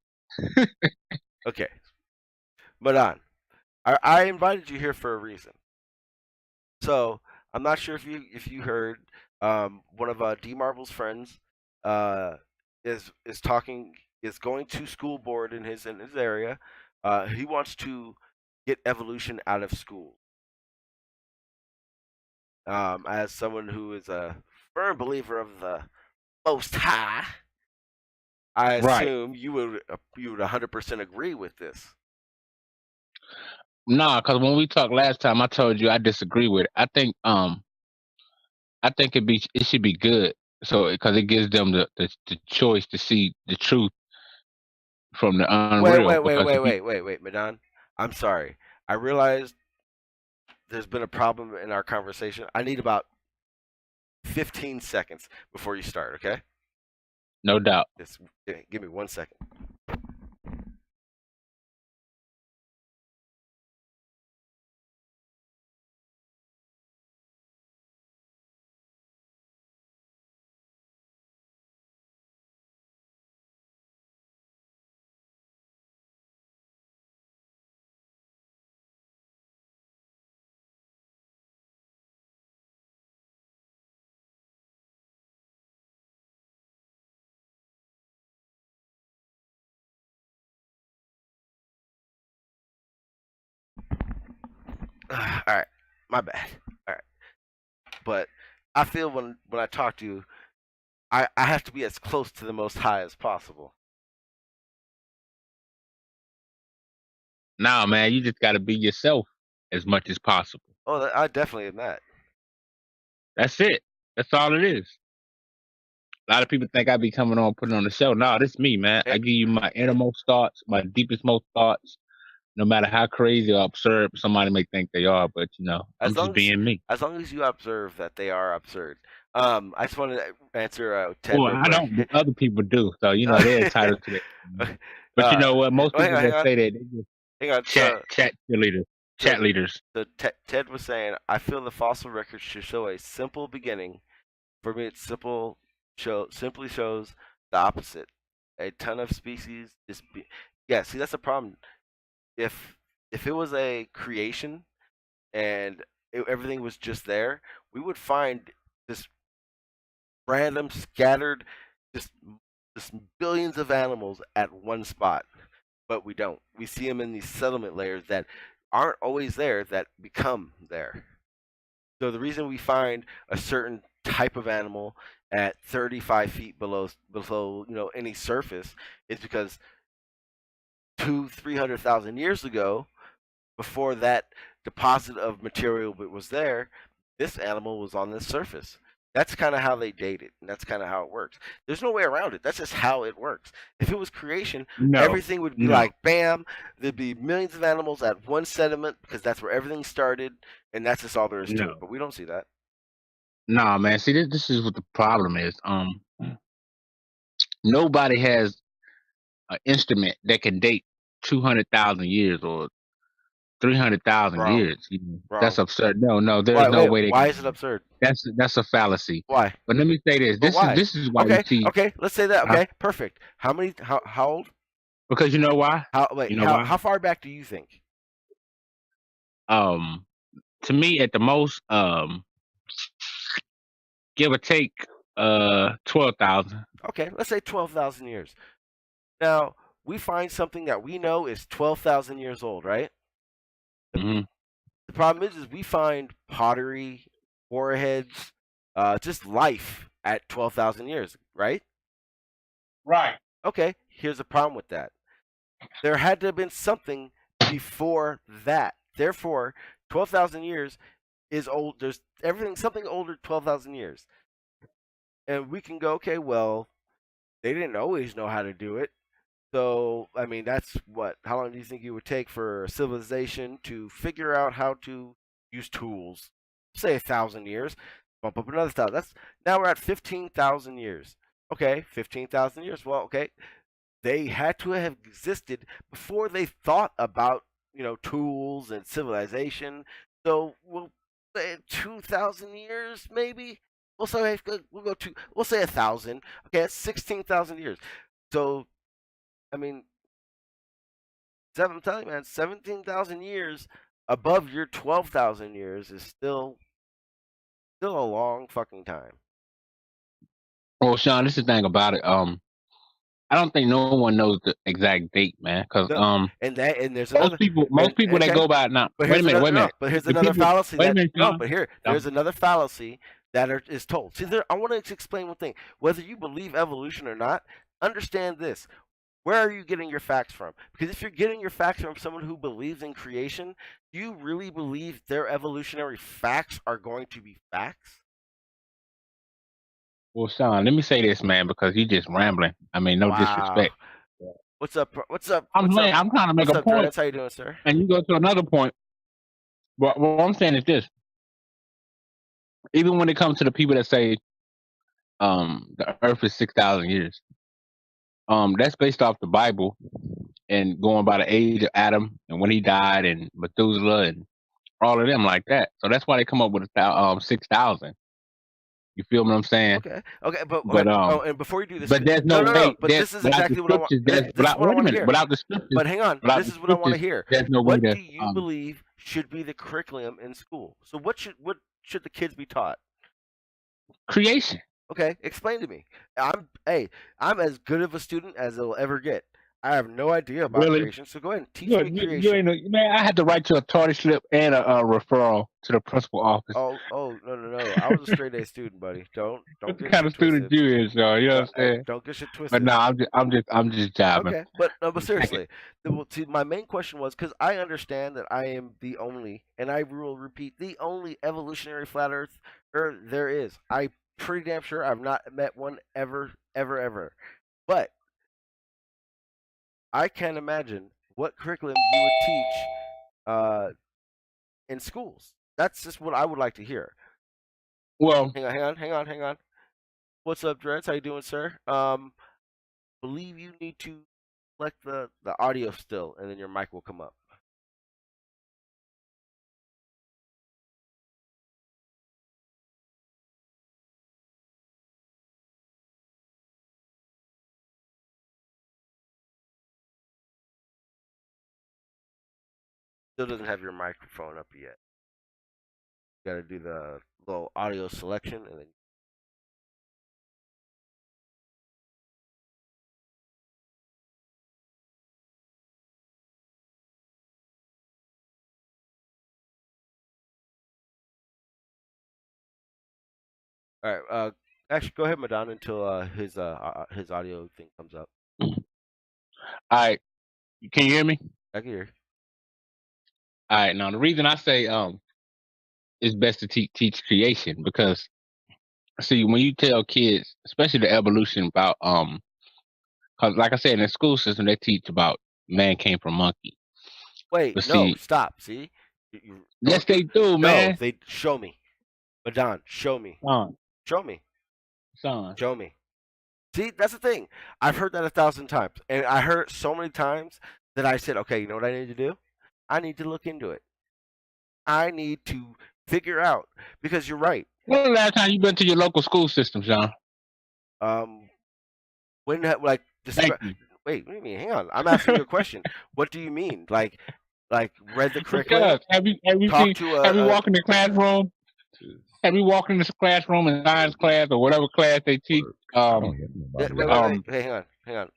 Okay, Madonna, I invited you here for a reason. So I'm not sure if you heard one of D.Marble's friends is going to school board in his area. He wants to get evolution out of school. As someone who is a firm believer of the Most High, I assume you would 100% agree with this. Nah, because when we talked last time, I told you I disagree with it. I think it should be good. So because it gives them the choice to see the truth from the unreal. Wait, Madonna. I'm sorry. I realized there's been a problem in our conversation. I need about 15 seconds before you start, okay? No doubt. Just give me 1 second. All right, my bad. All right, but I feel when I talk to you, I have to be as close to the Most High as possible. Nah, man, you just got to be yourself as much as possible. Oh, I definitely am that. That's it. That's all it is. A lot of people think I be coming on putting on the show. No, this me, man. I give you my innermost thoughts, my deepest most thoughts. No matter how crazy or absurd somebody may think they are, but you know, I'm just being me. As long as you observe that they are absurd. I just wanted to answer Ted. Well, I don't. But other people do, so you know they're entitled to that. But you know what? Most people that say that they just chat leaders. So Ted was saying, I feel the fossil record should show a simple beginning. For me, it simply shows the opposite. A ton of species yeah. See, that's the problem. If it was a creation and everything was just there, we would find this random scattered just billions of animals at one spot, but we don't. We see them in these settlement layers that aren't always there, that become there. So the reason we find a certain type of animal at 35 feet below any surface is because 200,000-300,000 years ago, before that deposit of material was there, this animal was on the surface. That's kind of how they date it, and that's kind of how it works. There's no way around it. That's just how it works. If it was creation, everything would be like, bam, there'd be millions of animals at one sediment because that's where everything started, and that's just all there is to it. But we don't see that. Nah, man. See, this is what the problem is. Nobody has an instrument that can date 200,000 years or 300,000 years. You know, that's absurd. No, there's no way. Why is it absurd? That's a fallacy. Why? But let me say this. This is why you see. Okay, let's say that. Okay, perfect. How old? Because you know why? How far back do you think? To me, at the most, give or take, 12,000. Okay, let's say 12,000 years. Now we find something that we know is 12,000 years old, right? Mm-hmm. The problem is we find pottery, warheads, just life at 12,000 years, right? Right. Okay, here's the problem with that. There had to have been something before that. Therefore, 12,000 years is old. There's something older 12,000 years. And we can go, okay, well, they didn't always know how to do it. So, I mean, that's what? How long do you think it would take for a civilization to figure out how to use tools? Say 1,000 years. Bump up another 1,000. Now we're at 15,000 years. Okay, 15,000 years. Well, okay, they had to have existed before they thought about tools and civilization. So we'll say 2,000 years, maybe. We'll say we'll say 1,000. Okay, that's 16,000 years. So I mean, I'm telling you, man, 17,000 years above your 12,000 years is still a long fucking time. Well, Sean, this is the thing about it. I don't think no one knows the exact date, man. Because and there's most people that go by it now. But Wait a minute. No, but here's another fallacy. Wait a minute, no, Sean. but there's another fallacy that is told. See, I want to explain one thing. Whether you believe evolution or not, understand this. Where are you getting your facts from? Because if you're getting your facts from someone who believes in creation, do you really believe their evolutionary facts are going to be facts? Well, Sean, let me say this, man, because you're just rambling. I mean, no disrespect. What's up? I'm trying to make a point. That's how you doing, sir? And you go to another point. But what I'm saying is this. Even when it comes to the people that say the earth is 6,000 years, that's based off the Bible and going by the age of Adam and when he died and Methuselah and all of them like that. So that's why they come up with 6,000. You feel what I'm saying? Okay, but and before you do this, but there's no way. But this is exactly what I want. Wait a minute, without the scriptures. But hang on, this is what I want to hear. There's no what way do you believe should be the curriculum in school? So what should the kids be taught? Creation. Okay, explain to me. I'm as good of a student as they'll ever get. I have no idea about creation, so go ahead and teach me creation. Man, I had to write you a tardy slip and a referral to the principal office. Oh, no. I was a straight A student, buddy. Don't what get kind of student you is, though? You know what I'm saying? Don't get shit twisted. But no, I'm just jabbing. Okay, but seriously, my main question was because I understand that I am the only, and I will repeat, the only evolutionary flat Earth there is. I'm pretty damn sure I've not met one ever. But I can't imagine what curriculum you would teach in schools. That's just what I would like to hear. Well, hang on. What's up, Dreads? How you doing, sir? Believe you need to select the audio still, and then your mic will come up. Still doesn't have your microphone up yet. You gotta do the little audio selection and then. All right. Actually, go ahead, Madonna, until his audio thing comes up. All right. Can you hear me? I can hear. All right. Now the reason I say it's best to teach creation because see when you tell kids, especially the evolution about because like I said in the school system they teach about man came from monkey. Wait, but no, stop. See? Yes, they do, man. No, they show me. Madonna, show me. Show me. Show me. See, that's the thing. I've heard that 1,000 times, and I heard it so many times that I said, okay, you know what I need to do? I need to look into it. I need to figure out because you're right. When was the last time you been to your local school system, John? When like wait, what do you mean? Hang on, I'm asking you a question. What do you mean? Like read the curriculum? Have you walked in the classroom? Have you walked in the classroom in science class or whatever class they teach? Hey, hang on.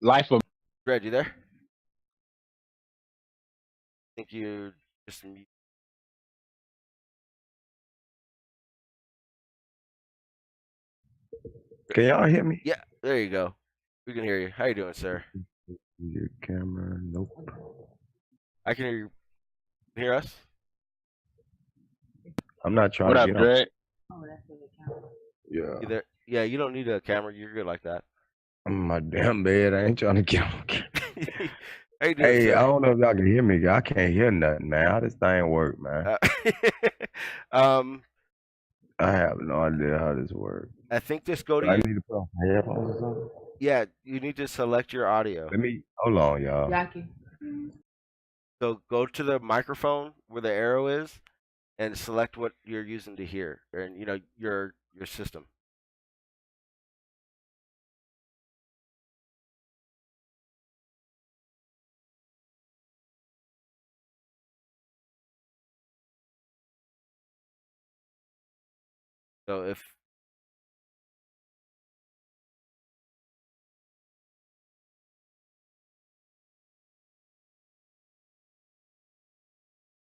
Life of Red, you there? I think you just. Can y'all hear me? Yeah, there you go. We can hear you. How you doing, sir? Your camera, nope. I can hear you. Hear us? I'm not trying What to up, get on. Dre? Yeah. You there? Yeah, you don't need a camera. You're good like that. I'm in my damn bed. I ain't trying to get on. How you doing, Hey, sir? I don't know if y'all can hear me. I can't hear nothing, man. How this thing work, man? I have no idea how this works. I think just go to I your, need to put on headphones or something. yeah, you need to select your audio. Let me hold on, y'all. So go to the microphone where the arrow is and select what you're using to hear, and you know your system. So if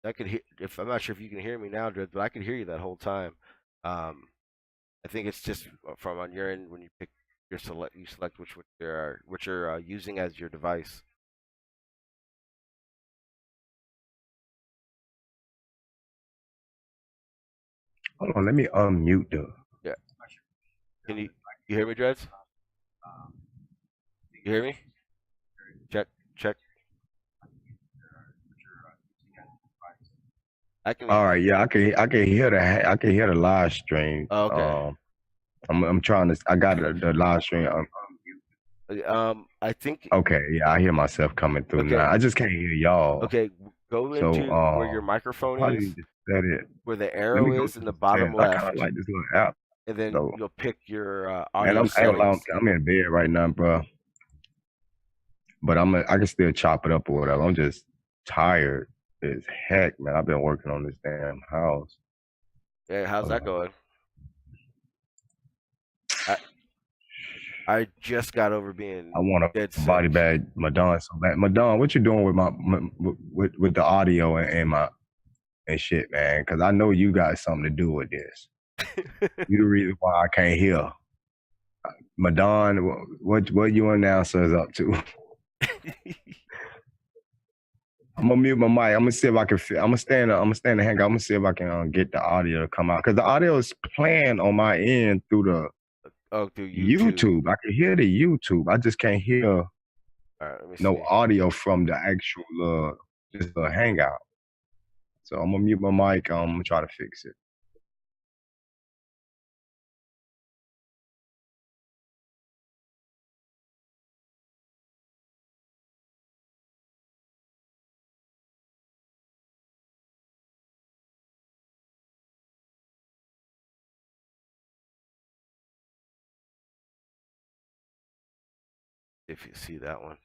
I could hear, if I'm not sure if you can hear me now, Dred, but I could hear you that whole time. I think it's just from on your end when you pick your select, you select which you're using as your device. Hold on, let me unmute the. Yeah. Can you hear me, Dreads? You hear me? Check. I can. All right, yeah, I can hear the live stream. Oh, okay. I'm trying to. I got the live stream. I think. Okay, yeah, I hear myself coming through now. I just can't hear y'all. Okay, go into where your microphone is. Where the arrow is in the bottom left. I kind of like this little app. And then you'll pick your audio audio settings. I'm in bed right now, bro. But I can still chop it up or whatever. I'm just tired as heck, man. I've been working on this damn house. Yeah, how's that going? I just got over being. I want a body bag, Madonna, so bad. Madonna, what you doing with with the audio and shit, man? Because I know you got something to do with this. You the reason why I can't hear. Madonna, what you announcers up to? I'm gonna mute my mic. I'm gonna see if I can. I'm gonna stand the hangout. I'm gonna see if I can get the audio to come out because the audio is playing on my end through the. Through YouTube. I can hear the YouTube. I just can't hear no audio from the actual just a hangout. So I'm gonna mute my mic. I'm gonna try to fix it. If you see that one,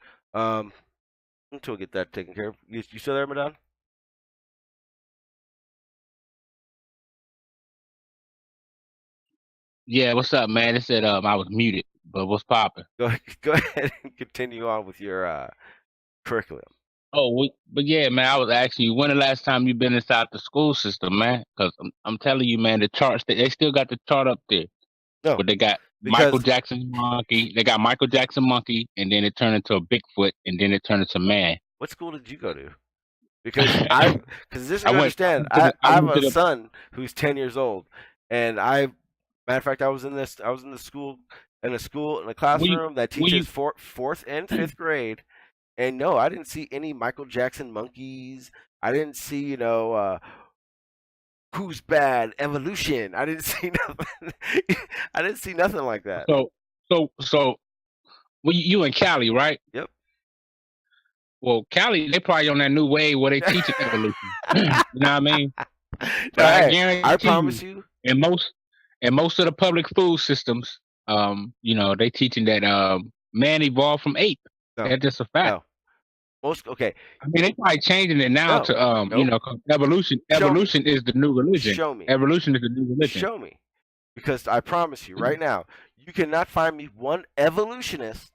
until we get that taken care of. You still there, Madonna? Yeah, what's up, man? It said I was muted, but what's popping? Go ahead and continue on with your curriculum. Oh, but yeah, man, I was asking you, when the last time you been inside the school system, man? Because I'm telling you, man, the charts, they still got the chart up there. No, but they got Michael Jackson monkey. They got Michael Jackson monkey, and then it turned into a Bigfoot, and then it turned into man. What school did you go to? Because I understand. I have a son who's 10 years old, and matter of fact, I was in a classroom that teaches fourth and fifth grade, and no, I didn't see any Michael Jackson monkeys. I didn't see, Who's Bad Evolution. I didn't see nothing. I didn't see nothing like that. So, well, you in Cali, right? Yep. Well, Cali, they probably on that new wave where they teaching evolution. You know what I mean? But I promise you. In most of the public school systems, they teaching that man evolved from ape. No, that's just a fact. No. Okay. I mean, they probably changing it now to evolution. Evolution is the new religion. Show me. Evolution is the new religion. Show me, because I promise you right now, you cannot find me one evolutionist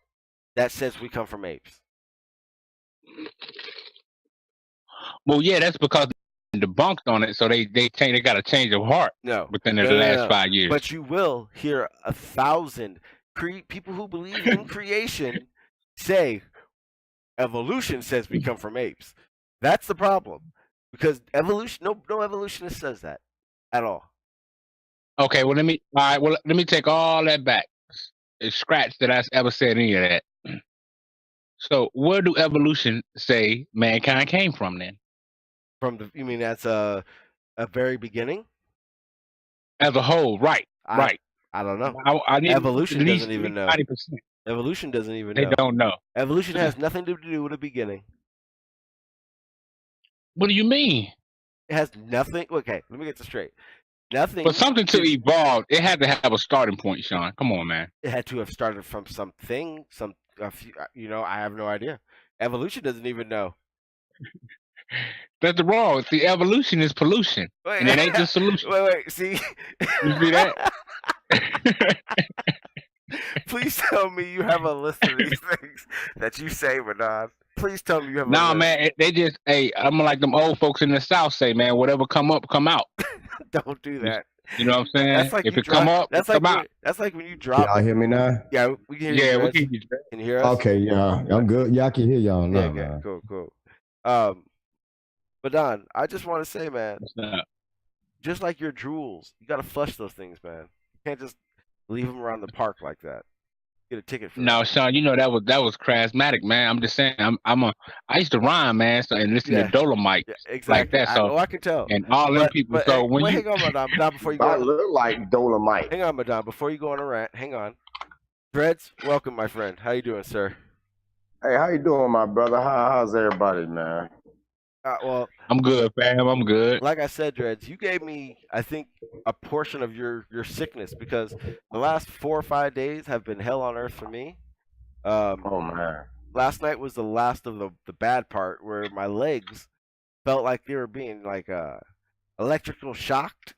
that says we come from apes. Well, yeah, that's because they debunked on it, so they got to change their heart. Within the last 5 years. But you will hear 1,000 people who believe in creation say Evolution says we come from apes. That's the problem. Because evolution, no evolutionist says that at all. Okay, well let me take all that back. It's scratch that I ever said any of that. So where do evolution say mankind came from then? You mean that's a very beginning? As a whole, right? Right. I don't know. I need Evolution doesn't even know. 90%. Evolution doesn't even They know. don't know. Evolution has nothing to do with the beginning. What do you mean? It has nothing. Okay, let me get this straight. Nothing. For something to evolve, it had to have a starting point, Sean. Come on, man. It had to have started from something. I have no idea. Evolution doesn't even know. That's wrong. The evolution is pollution, and it ain't the solution. Wait. See, you see that? Please tell me you have a list of these things that you say, Manon. Please tell me you have a list. Nah, man. They just, I'm like them old folks in the South say, man. Whatever come up, come out. Don't do that. You know what I'm saying? That's like if it come up, that's come like out. That's like when you drop. Y'all hear me now? Yeah, we can hear you. Yeah, we can hear you. Can you hear us? Okay, yeah, I'm good. Yeah, I can hear y'all now. Yeah, okay, cool. But Don, I just want to say, man, just like your drools, you gotta flush those things, man. You can't just leave them around the park like that. Get a ticket for No, Sean, you know that was charismatic, man. I'm just saying, I used to rhyme, man, and listen to Dolomite, exactly. like that. So I can tell. And all them people. So when you hang on, Madame, before you go, I look like Dolomite. Hang on, Madame, before you go on a rant. Hang on, Dreads, welcome, my friend. How you doing, sir? Hey, how you doing, my brother? How's everybody, man? Well, I'm good, fam. I'm good. Like I said, Dreads, you gave me, I think, a portion of your sickness because the last 4 or 5 days have been hell on earth for me. Oh man! Last night was the last of the bad part where my legs felt like they were being like electrical shocked,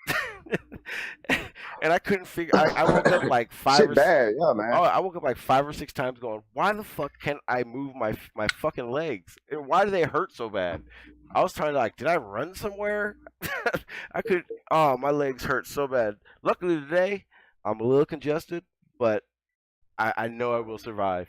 and I couldn't figure. I woke up like bad, yeah, man. I woke up like 5 or 6 times going, why the fuck can't I move my fucking legs? And why do they hurt so bad? I was trying to did I run somewhere? My legs hurt so bad. Luckily today, I'm a little congested, but I know I will survive.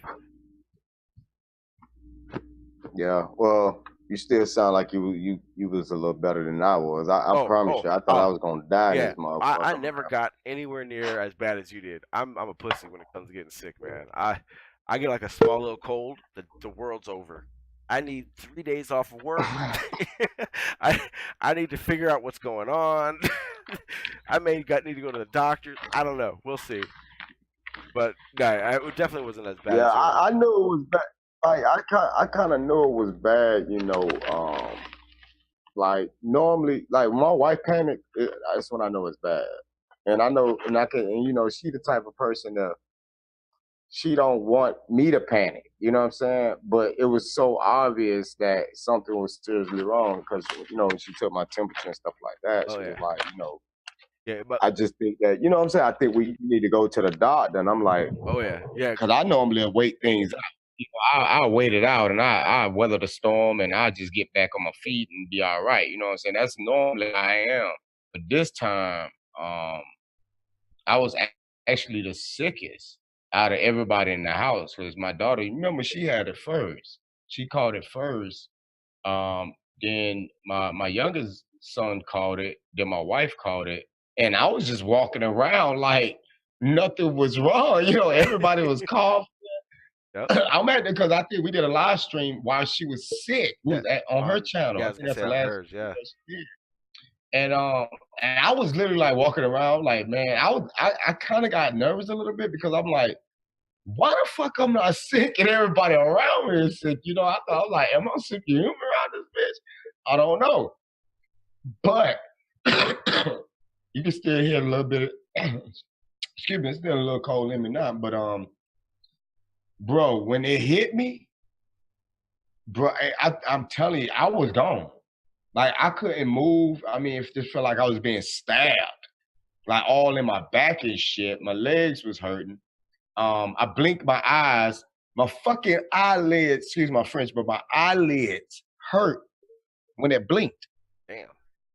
Yeah, well, you still sound like you was a little better than I was. I promise you, I thought I was gonna die. Yeah, this motherfucker. I never got anywhere near as bad as you did. I'm a pussy when it comes to getting sick, man. I get like a small little cold, the world's over. I need 3 days off of work. I need to figure out what's going on. I need to go to the doctor. I don't know. We'll see. But no, it definitely wasn't as bad. Yeah, as I knew it was bad. I kind of knew it was bad, you know. Like normally, like when my wife panicked, that's when I know it's bad. And I know, and you know, she the type of person that she don't want me to panic. You know what I'm saying? But it was so obvious that something was seriously wrong because you know she took my temperature and stuff like that. So it's like, you know. Yeah, but I just think that, you know what I'm saying? I think we need to go to the doctor. And I'm like, oh yeah, because I normally wait things out. You know, I'll wait it out and I weather the storm and I'll just get back on my feet and be all right. You know what I'm saying? That's normally how I am. But this time, I was actually the sickest out of everybody in the house because my daughter, remember, she had it first. She caught it first. Then my youngest son caught it. Then my wife caught it. And I was just walking around like nothing was wrong. You know, everybody was coughing. Yep. I'm at it because I think we did a live stream while she was sick on her channel. Yeah, I think that's the last last. yeah. And I was literally like walking around like, man, I kind of got nervous a little bit because I'm like, why the fuck I'm not sick and everybody around me is sick? You know, I was like, am I superhuman around this bitch? I don't know. But you can still hear a little bit of, excuse me, it's still a little cold in me now, but bro, when it hit me, bro, I'm telling you, I was gone. Like I couldn't move. I mean, it just felt like I was being stabbed, like all in my back and shit. My legs was hurting. I blinked my eyes. My fucking eyelids, excuse my French, but my eyelids hurt when it blinked. Damn.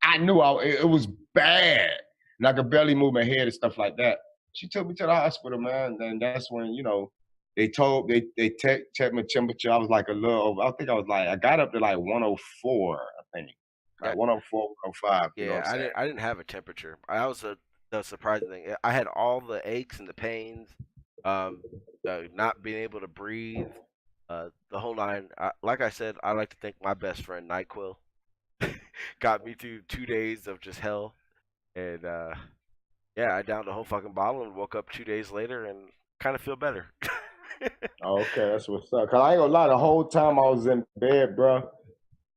I knew it was bad. And I could barely move my head and stuff like that. She took me to the hospital, man. And that's when, you know, they checked my temperature. I was like a little over. I got up to like 104. I think Yeah, like 104, 105. You know what yeah. I'm saying? I didn't have a temperature. I was the surprising thing. I had all the aches and the pains, um, not being able to breathe, the whole nine. Like I said, I like to thank my best friend Nyquil. Got me through 2 days of just hell, and yeah, I downed the whole fucking bottle and woke up 2 days later and kind of feel better. Okay, that's what's up. Cause I ain't gonna lie, the whole time I was in bed, bro,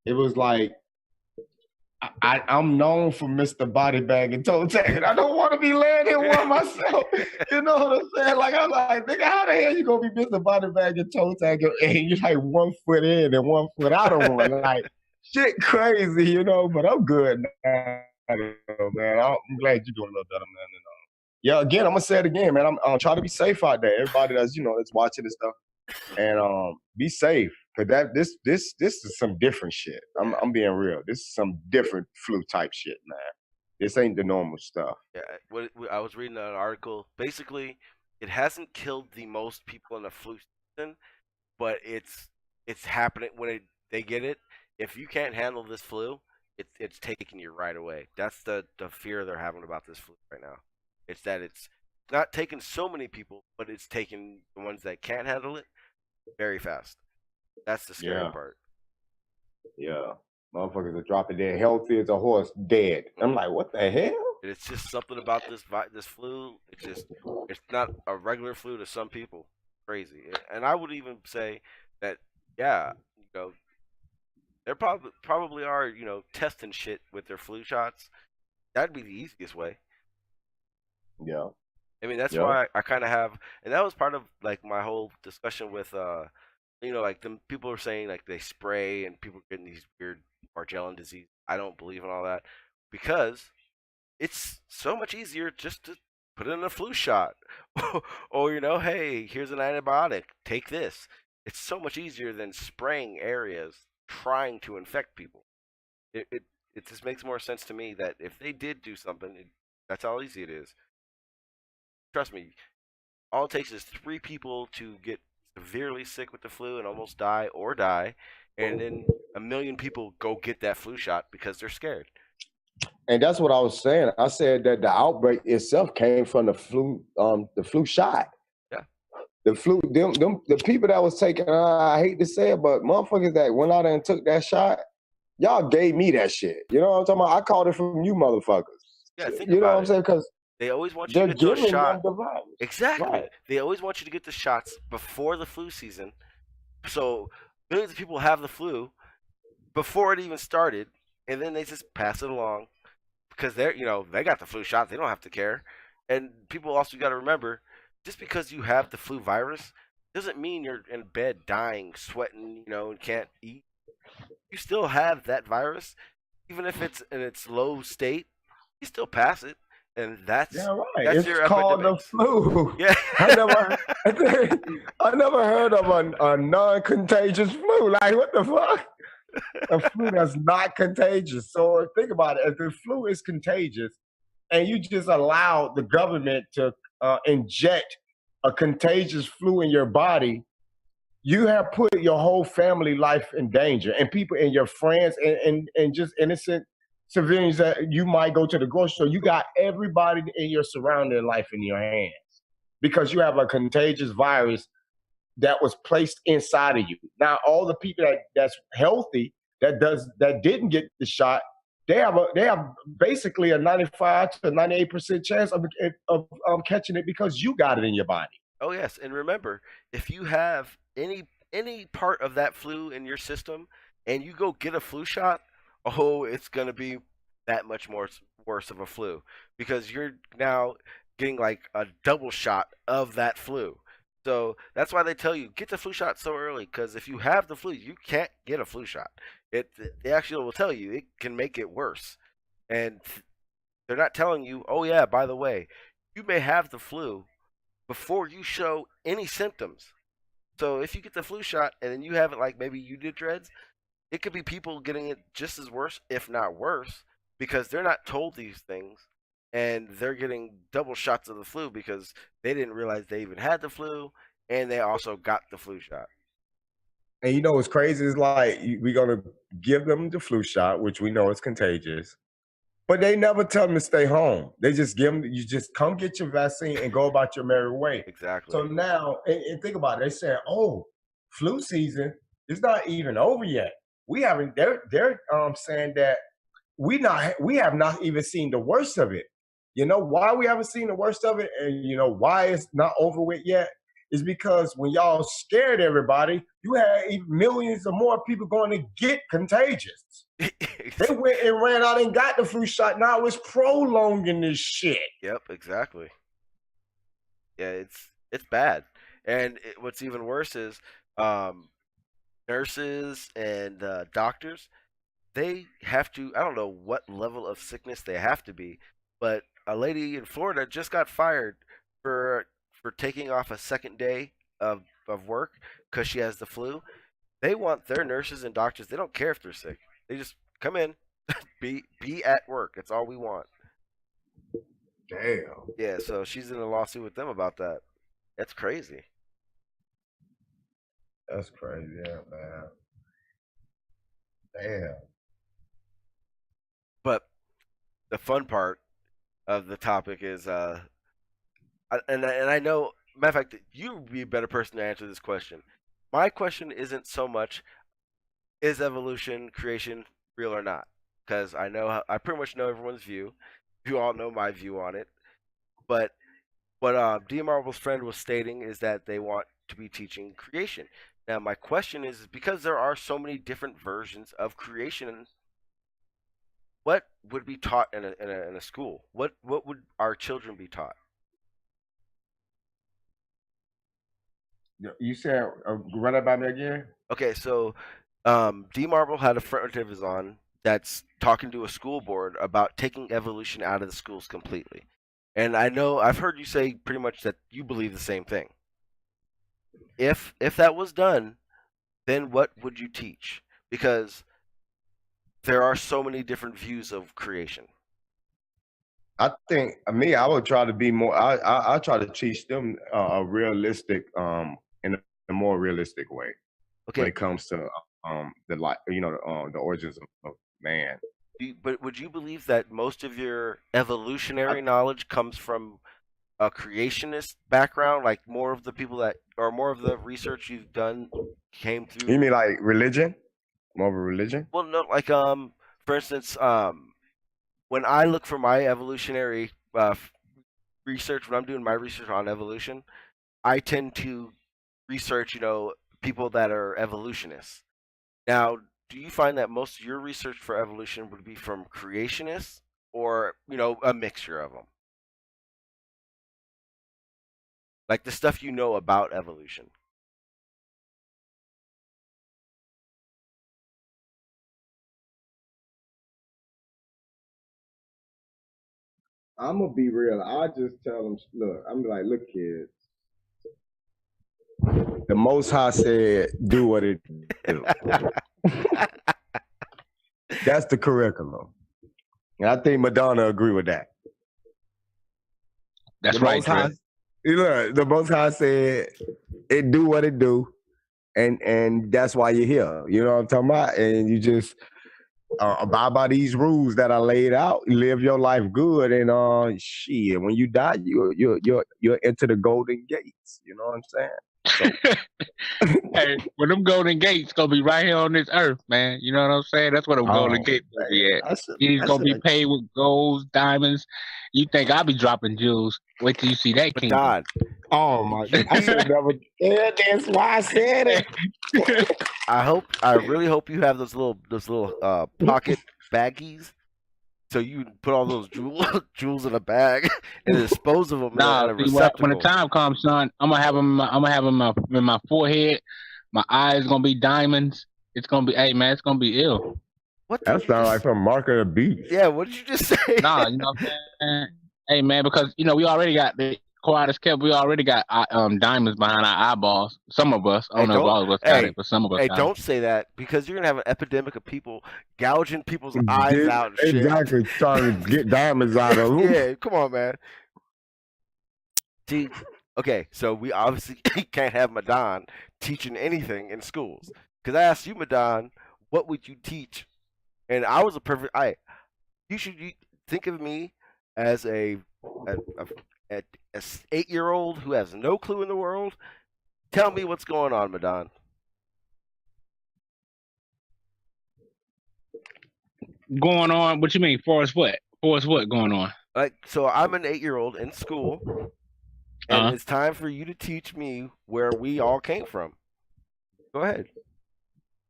it was like I'm known for Mr. Body Bag and Toe Tag. I don't want to be laying in one myself. You know what I'm saying? Like I'm like, nigga, how the hell you gonna be Mr. Body Bag and Toe Tag and you like 1 foot in and 1 foot out of one? Like shit crazy, you know. But I'm good now, man. I'm glad you're doing a little better, man. And, yeah, again, I'm gonna say it again, man. I'm trying to be safe out there. Everybody that's that's watching this stuff, and be safe, cause this is some different shit. I'm being real. This is some different flu type shit, man. This ain't the normal stuff. Yeah, I was reading an article. Basically, it hasn't killed the most people in the flu season, but it's happening when they get it. If you can't handle this flu, it's taking you right away. That's the fear they're having about this flu right now. It's that it's not taking so many people, but it's taking the ones that can't handle it very fast. That's the scary part. Yeah. Motherfuckers are dropping dead healthy as a horse, dead. I'm like, what the hell? It's just something about this flu. It's not a regular flu to some people. Crazy. And I would even say that there probably are testing shit with their flu shots. That'd be the easiest way. Yeah. I mean, that's why I kind of have, and that was part of like my whole discussion with, like the people are saying like they spray and people getting these weird Margellin disease. I don't believe in all that because it's so much easier just to put in a flu shot, or hey, here's an antibiotic, take this. It's so much easier than spraying areas trying to infect people. It just makes more sense to me that if they did do something, that's how easy it is. Trust me, all it takes is 3 people to get severely sick with the flu and almost die, and then 1 million people go get that flu shot because they're scared. And that's what I was saying. I said that the outbreak itself came from the flu shot. Yeah. The flu, the people that was taking, I hate to say it, but motherfuckers that went out and took that shot, y'all gave me that shit. You know what I'm talking about? I called it from you motherfuckers. Yeah, think you know about what I'm saying? Because they always want you to get those shots. Exactly. Right. They always want you to get the shots before the flu season. So millions of people have the flu before it even started, and then they just pass it along because they got the flu shot. They don't have to care. And people also got to remember, just because you have the flu virus doesn't mean you're in bed dying, sweating, and can't eat. You still have that virus, even if it's in its low state. You still pass it. And that's right. That's it's called the flu. Yeah, I never heard of a non-contagious flu. Like what the fuck? A flu that's not contagious. So think about it. If the flu is contagious, and you just allow the government to inject a contagious flu in your body, you have put your whole family life in danger, and people and your friends and just innocent civilians that you might go to the grocery store. You got everybody in your surrounding life in your hands because you have a contagious virus that was placed inside of you. Now, all the people that's healthy that didn't get the shot, they have basically a 95 to 98% chance of catching it because you got it in your body. Oh yes, and remember, if you have any part of that flu in your system and you go get a flu shot, it's going to be that much more worse of a flu because you're now getting like a double shot of that flu. So that's why they tell you get the flu shot so early, because if you have the flu, you can't get a flu shot. They actually will tell you it can make it worse, and they're not telling you, oh yeah, by the way, you may have the flu before you show any symptoms. So if you get the flu shot and then you have it like maybe you did dreads, it could be people getting it just as worse, if not worse, because they're not told these things, and they're getting double shots of the flu because they didn't realize they even had the flu, and they also got the flu shot. And you know what's crazy is like we're gonna give them the flu shot, which we know is contagious, but they never tell them to stay home. They just give them, you just come get your vaccine and go about your merry way. Exactly. So now, and think about it, they say, oh, flu season is not even over yet. We haven't. They're saying that we have not even seen the worst of it. You know why we haven't seen the worst of it, and you know why it's not over with yet, is because when y'all scared everybody, you had millions of more people going to get contagious. They went and ran out and got the flu shot. Now it's prolonging this shit. Yep, exactly. Yeah, it's bad. And what's even worse is nurses and doctors, they have to, I don't know what level of sickness they have to be, but a lady in Florida just got fired for taking off a second day of work because she has the flu. They want their nurses and doctors, they don't care if they're sick. They just come in, be at work. That's all we want. Damn. Yeah, so she's in a lawsuit with them about that. That's crazy. That's crazy, yeah, man. Damn. But the fun part of the topic is, and I know, matter of fact, you would be a better person to answer this question. My question isn't so much, is evolution, creation real or not? Because I pretty much know everyone's view. You all know my view on it. But what D.Marble's friend was stating is that they want to be teaching creation. Now, my question is, because there are so many different versions of creation, what would be taught in a school? What would our children be taught? You said, run it by me again? Okay, so D.Marble had a friend of his on that's talking to a school board about taking evolution out of the schools completely. And I know I've heard you say pretty much that you believe the same thing. If that was done, then what would you teach? Because there are so many different views of creation. I think I would try to be more. I try to teach them a realistic, in a more realistic way. Okay. When it comes to the origins of man. But would you believe that most of your evolutionary knowledge comes from a creationist background? Like more of the people that, or more of the research you've done came through? You mean like religion? More of a religion? Well, no, like for instance, when I look for my evolutionary research, when I'm doing my research on evolution, I tend to research, people that are evolutionists. Now, do you find that most of your research for evolution would be from creationists or, a mixture of them? Like the stuff you know about evolution. I'm gonna be real. I just tell them, look, kids. The Most High said, "Do what it do." That's the curriculum, and I think Madonna agree with that. That's right, Chris. Look, the Most High said, "It do what it do," and that's why you're here. You know what I'm talking about? And you just abide by these rules that I laid out. Live your life good, and shit. When you die, you're into the golden gates. You know what I'm saying? So. Hey, when them golden gates gonna be right here on this earth, man. You know what I'm saying? That's where them golden gates gonna be at. He's gonna be paid with golds, diamonds. You think I'll be dropping jewels? Wait till you see that kingdom. God. Oh my God! I should never. Yeah, that's why I said it. I really hope you have those little pocket baggies, so you can put all those jewels in a bag and dispose of them in a receptacle. When the time comes, son, I'm gonna have them. I'm gonna have them in my forehead. My eyes gonna be diamonds. It's gonna be, hey man, it's gonna be ill. What? That sounds like some Mark of the Beast. Yeah, what did you just say? Nah, you know what I'm saying? Hey man, because we already got the quiet as kept. We already got diamonds behind our eyeballs. Some of us, I don't know if all of us got it, but some of us. Hey, don't say that, because you're gonna have an epidemic of people gouging people's eyes out and shit. Exactly, trying to get diamonds out of them. Yeah, come on, man. See, Okay, so we obviously can't have Madon teaching anything in schools. Because I asked you, Madon, what would you teach? And I was a perfect. You should think of me as a 8-year-old who has no clue in the world. Tell me what's going on, Madon. Going on? What you mean? For us what? For us what going on? Like, so I'm an 8-year-old in school, and it's time for you to teach me where we all came from. Go ahead.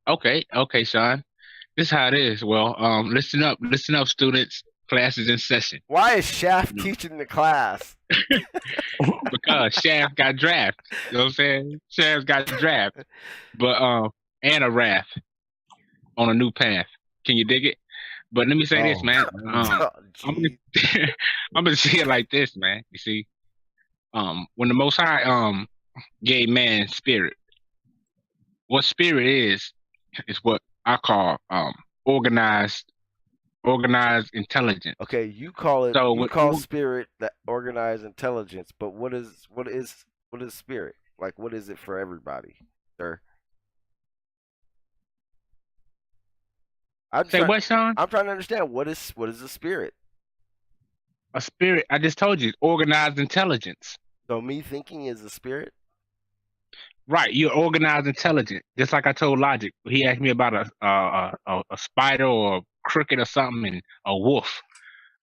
Okay, Sean. This is how it is. Well, listen up, students. Class is in session. Why is Shaft teaching the class? Because Shaft got drafted. You know what I'm saying? Shaft got drafted, but and a wrath on a new path. Can you dig it? But let me say this, man. I'm gonna see it like this, man. You see, when the Most High gave man spirit, what spirit is what I call organized intelligence. Okay, you call it. So you call spirit that organized intelligence, but what is spirit? Like, what is it for everybody, sir? What, Sean? I'm trying to understand what is a spirit. A spirit, I just told you, it's organized intelligence. So me thinking is a spirit? Right, you're organized intelligent. Just like I told Logic, he asked me about a spider or a cricket or something, and a wolf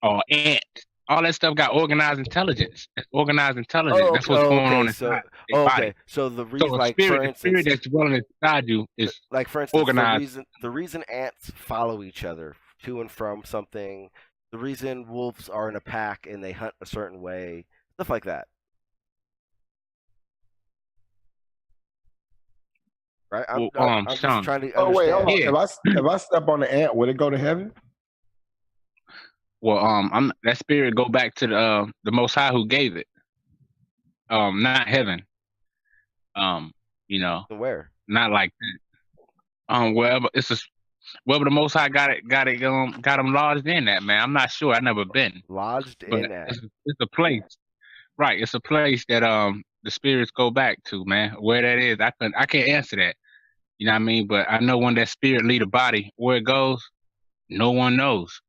or ant. All that stuff got organized intelligence. It's organized intelligence. Oh, that's what's going on inside your body. Okay. So the reason, the spirit that's dwelling inside you is like, for instance, organized. The reason ants follow each other to and from something, the reason wolves are in a pack and they hunt a certain way, stuff like that. Right? I'm just trying to understand. Oh wait, hold on. If I step on the ant, will it go to heaven? Well, that spirit go back to the Most High who gave it. Not heaven. Where? Not like that. Wherever the Most High got them lodged in that, man. I'm not sure. I've never been lodged in that. It's a place, right? It's a place that the spirits go back to, man. Where that is, I can't answer that. You know what I mean? But I know when that spirit leave the body, where it goes, no one knows.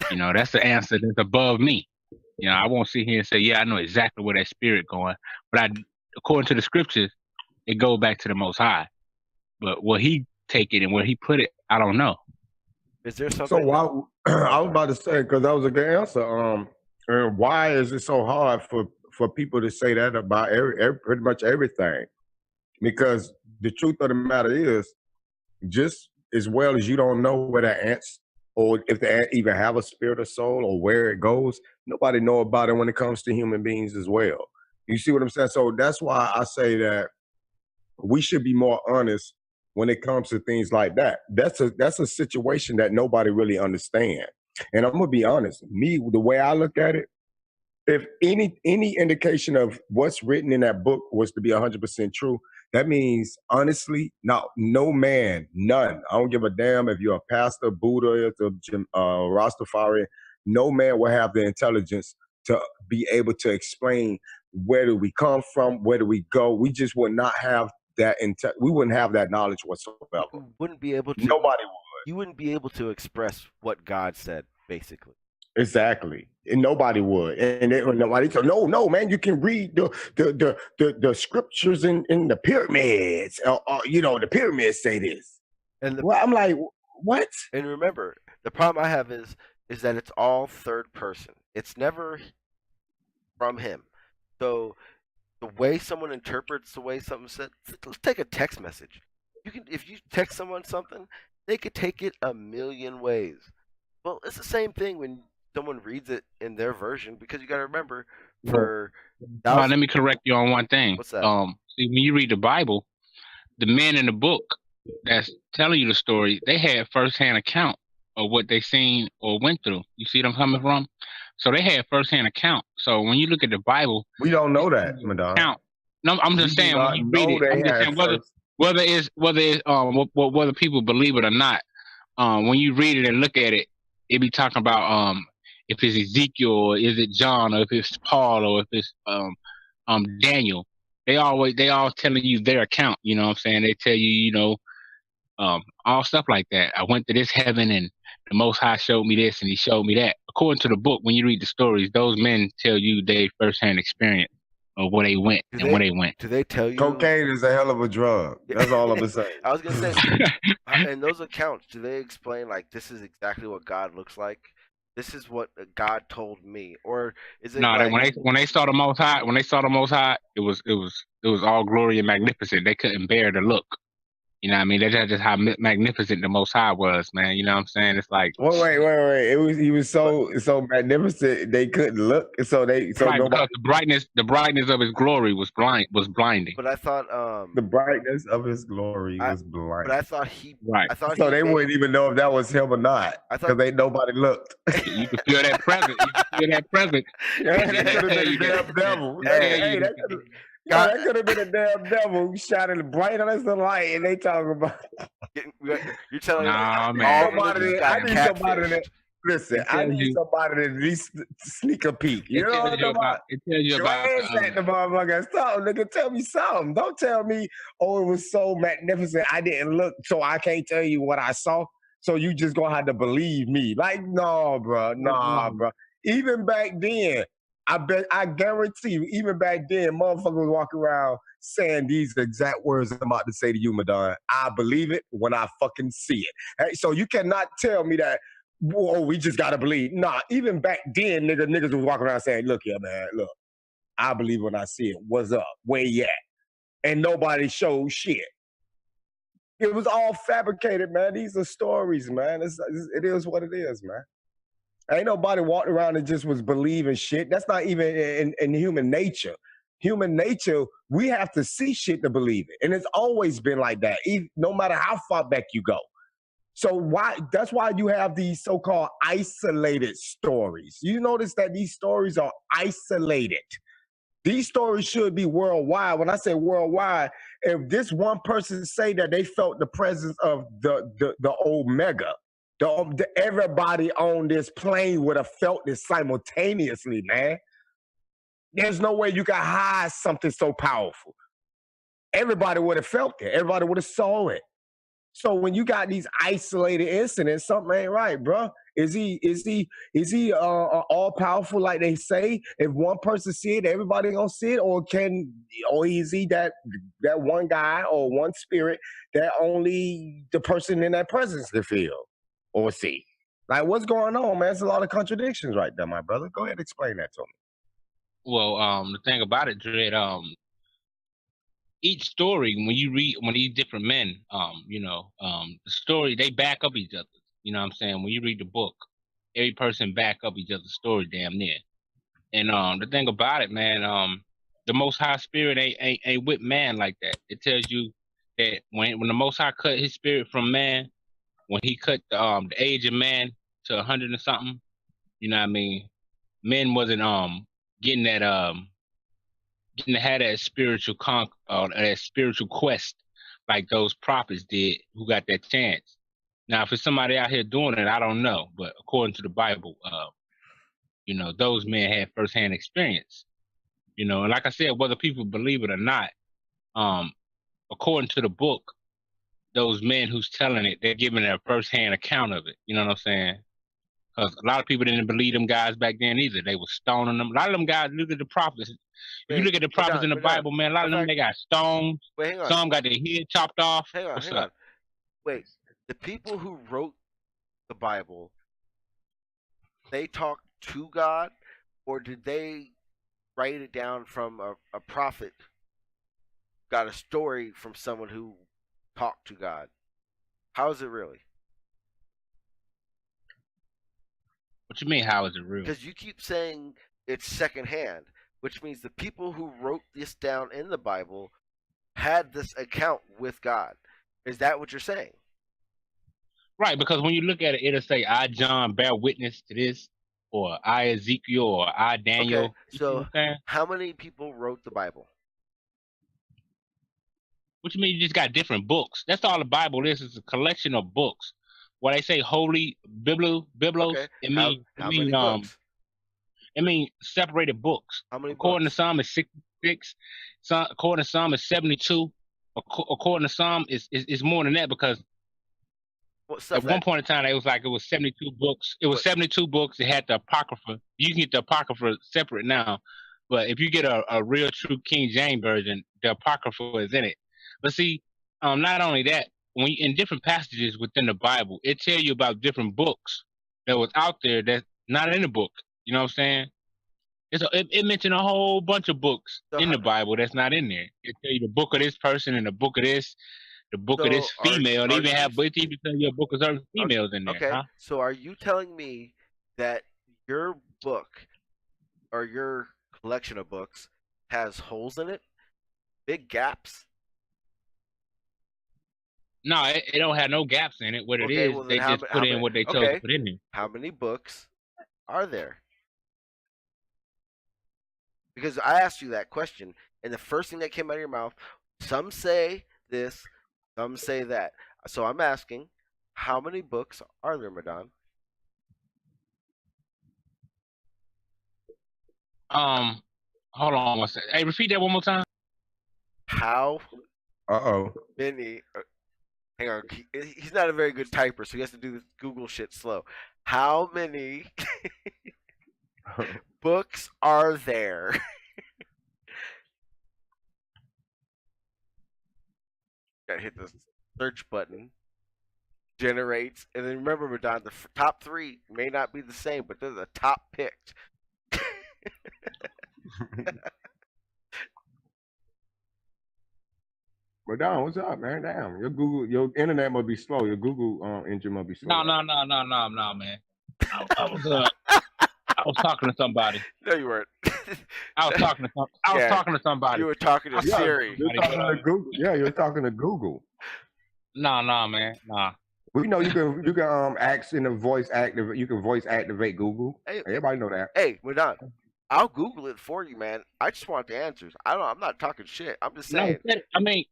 You know, that's the answer that's above me. You know, I won't sit here and say, yeah, I know exactly where that spirit going. But according to the scriptures, it goes back to the Most High. But where he take it and where he put it, I don't know. Is there something? So why, I was about to say, because that was a good answer. Why is it so hard for people to say that about pretty much everything? Because the truth of the matter is, just as well as you don't know where the ants, or if the ant even have a spirit or soul, or where it goes, nobody know about it when it comes to human beings as well. You see what I'm saying? So that's why I say that we should be more honest when it comes to things like that. That's a situation that nobody really understands. And I'm gonna be honest, the way I look at it, if any indication of what's written in that book was to be 100% true, that means, honestly, no man, none. I don't give a damn if you're a pastor, Buddha, Rastafari. No man will have the intelligence to be able to explain where do we come from, where do we go. We just would not have that. We wouldn't have that knowledge whatsoever. You wouldn't be able to. Nobody would. You wouldn't be able to express what God said, basically. Exactly, and nobody would, and nobody told, no, man, you can read the scriptures in the pyramids. The pyramids say this, and I'm like, what? And remember, the problem I have is that it's all third person. It's never from him. So the way someone interprets the way something said, let's take a text message. If you text someone something, they could take it a million ways. Well, it's the same thing when someone reads it in their version, because you got to remember, let me correct you on one thing. What's that? See, when you read the Bible, the men in the book that's telling you the story, they had firsthand account of what they seen or went through. You see what I'm coming from? So they had firsthand account. So when you look at the Bible, we don't know that, Madonna. No, I'm just saying when you read it, I'm just saying whether people believe it or not. When you read it and look at it, it be talking about if it's Ezekiel, or is it John, or if it's Paul, or if it's Daniel. They all telling you their account. You know what I'm saying? They tell you, you know, all stuff like that. I went to this heaven and the Most High showed me this and he showed me that. According to the book, when you read the stories, those men tell you their firsthand experience of where they went and when they went. Do they tell you? Cocaine is a hell of a drug. That's all I'm gonna say. I was gonna say, in those accounts, do they explain like this is exactly what God looks like? This is what God told me, or is it? No, like, when they saw the Most High, it was all glory and magnificent. They couldn't bear to look. You know what I mean? That's just how magnificent the Most High was, man. You know what I'm saying? It's like wait. He was so magnificent they couldn't look. So right, nobody, because the brightness of his glory was blinding. But I thought the brightness of his glory was blinding. But I thought he right. I thought so they wouldn't even know if that was him or not because ain't nobody looked. You could feel that presence. Yeah, that could have been a damn devil. Hey, that could have been a damn devil shining bright on the light, and they talking about. You're telling me, man. I need somebody that. Listen, I need somebody to at least sneak a peek. You know what I'm talking about? It tells you about the motherfucker. Stop, nigga. Tell me something. Don't tell me, oh, it was so magnificent. I didn't look, so I can't tell you what I saw. So you just gonna have to believe me. Like, no, bro. Bro. Even back then, I guarantee you, even back then, motherfuckers was walking around saying these exact words I'm about to say to you, Madonna. I believe it when I fucking see it. Hey, so you cannot tell me that, whoa, we just gotta believe. Nah, even back then, niggas was walking around saying, look here, man, look, I believe when I see it. What's up? Where you at? And nobody showed shit. It was all fabricated, man. These are stories, man. It is what it is, man. Ain't nobody walking around and just was believing shit. That's not even in human nature. Human nature, we have to see shit to believe it. And it's always been like that, no matter how far back you go. So that's why you have these so-called isolated stories. You notice that these stories are isolated. These stories should be worldwide. When I say worldwide, if this one person say that they felt the presence of the Omega, everybody on this plane would have felt this simultaneously, man. There's no way you can hide something so powerful. Everybody would have felt it. Everybody would have saw it. So when you got these isolated incidents, something ain't right, bro. Is he all powerful like they say? If one person see it, everybody gonna see it, or is he that one guy or one spirit that only the person in that presence can feel or see? Like, what's going on, man? There's a lot of contradictions right there, my brother. Go ahead and explain that to me. Well, the thing about it, Dredd, each story, when these different men, the story, they back up each other. You know what I'm saying? When you read the book, every person back up each other's story damn near. And the thing about it, man, the Most High Spirit ain't with man like that. It tells you that when the Most High cut his spirit from man, when he cut the age of man to 100 and something, you know what I mean? Men wasn't getting that getting to have that spiritual that spiritual quest like those prophets did who got that chance. Now, if it's somebody out here doing it, I don't know. But according to the Bible, those men had firsthand experience. And like I said, whether people believe it or not, according to the book, those men who's telling it, they're giving a firsthand account of it. You know what I'm saying? Because a lot of people didn't believe them guys back then either. They were stoning them. A lot of them guys, look at the prophets. If you look at the prophets in the Bible, man, a lot of them, they got stoned. Wait, hang on. Some got their head chopped off. Hang on. Wait, the people who wrote the Bible, they talked to God, or did they write it down from a prophet, got a story from someone who talked to God? How is it really? What you mean, how is it real? Because you keep saying it's secondhand, which means the people who wrote this down in the Bible had this account with God. Is that what you're saying? Right, because when you look at it, it'll say, I, John, bear witness to this, or I, Ezekiel, or I, Daniel. Okay, so how many people wrote the Bible? What you mean you just got different books? That's all the Bible is. It's a collection of books. When they say holy biblos, okay. it means how many books? I mean, separated books. How many According books? to some, it's 66. According to some, it's 72. According to some, it's more than that because at one point in time, it was 72 books. It was 72 books. It had the Apocrypha. You can get the Apocrypha separate now, but if you get a real true King James version, the Apocrypha is in it. But see, not only that, when you, in different passages within the Bible, it tell you about different books that was out there that's not in the book. You know what I'm saying? It mentioned a whole bunch of books in the Bible that's not in there. It tell you the book of this person and the book of this, the book of this female. They even have, but even tell you a book of certain females in there. Okay, huh? so are you telling me that your book or your collection of books has holes in it, big gaps? No, it don't have no gaps in it. What it is, they just put in what they chose to put in there. How many books are there? Because I asked you that question, and the first thing that came out of your mouth, some say this, some say that. So I'm asking, how many books are there, Madon? Hold on one second. Hey, repeat that one more time. How Uh-oh. many? Hang on. He's not a very good typer, so he has to do this Google shit slow. How many books are there? Gotta hit the search button. Generates, and then remember, Madon, the top 3 may not be the same, but they're the top picked. Madon, what's up, man? Damn, your internet must be slow. Your Google engine must be slow. No, man. I was talking to somebody. No, you weren't. I was talking to somebody. You were talking to Siri. You're talking to Google. Yeah, you're talking to Google. No, man. Nah. We know you can ask in the voice active. You can voice activate Google. Hey, everybody know that. Hey, Madon, I'll Google it for you, man. I just want the answers. I'm not talking shit. I'm just saying. No, I mean,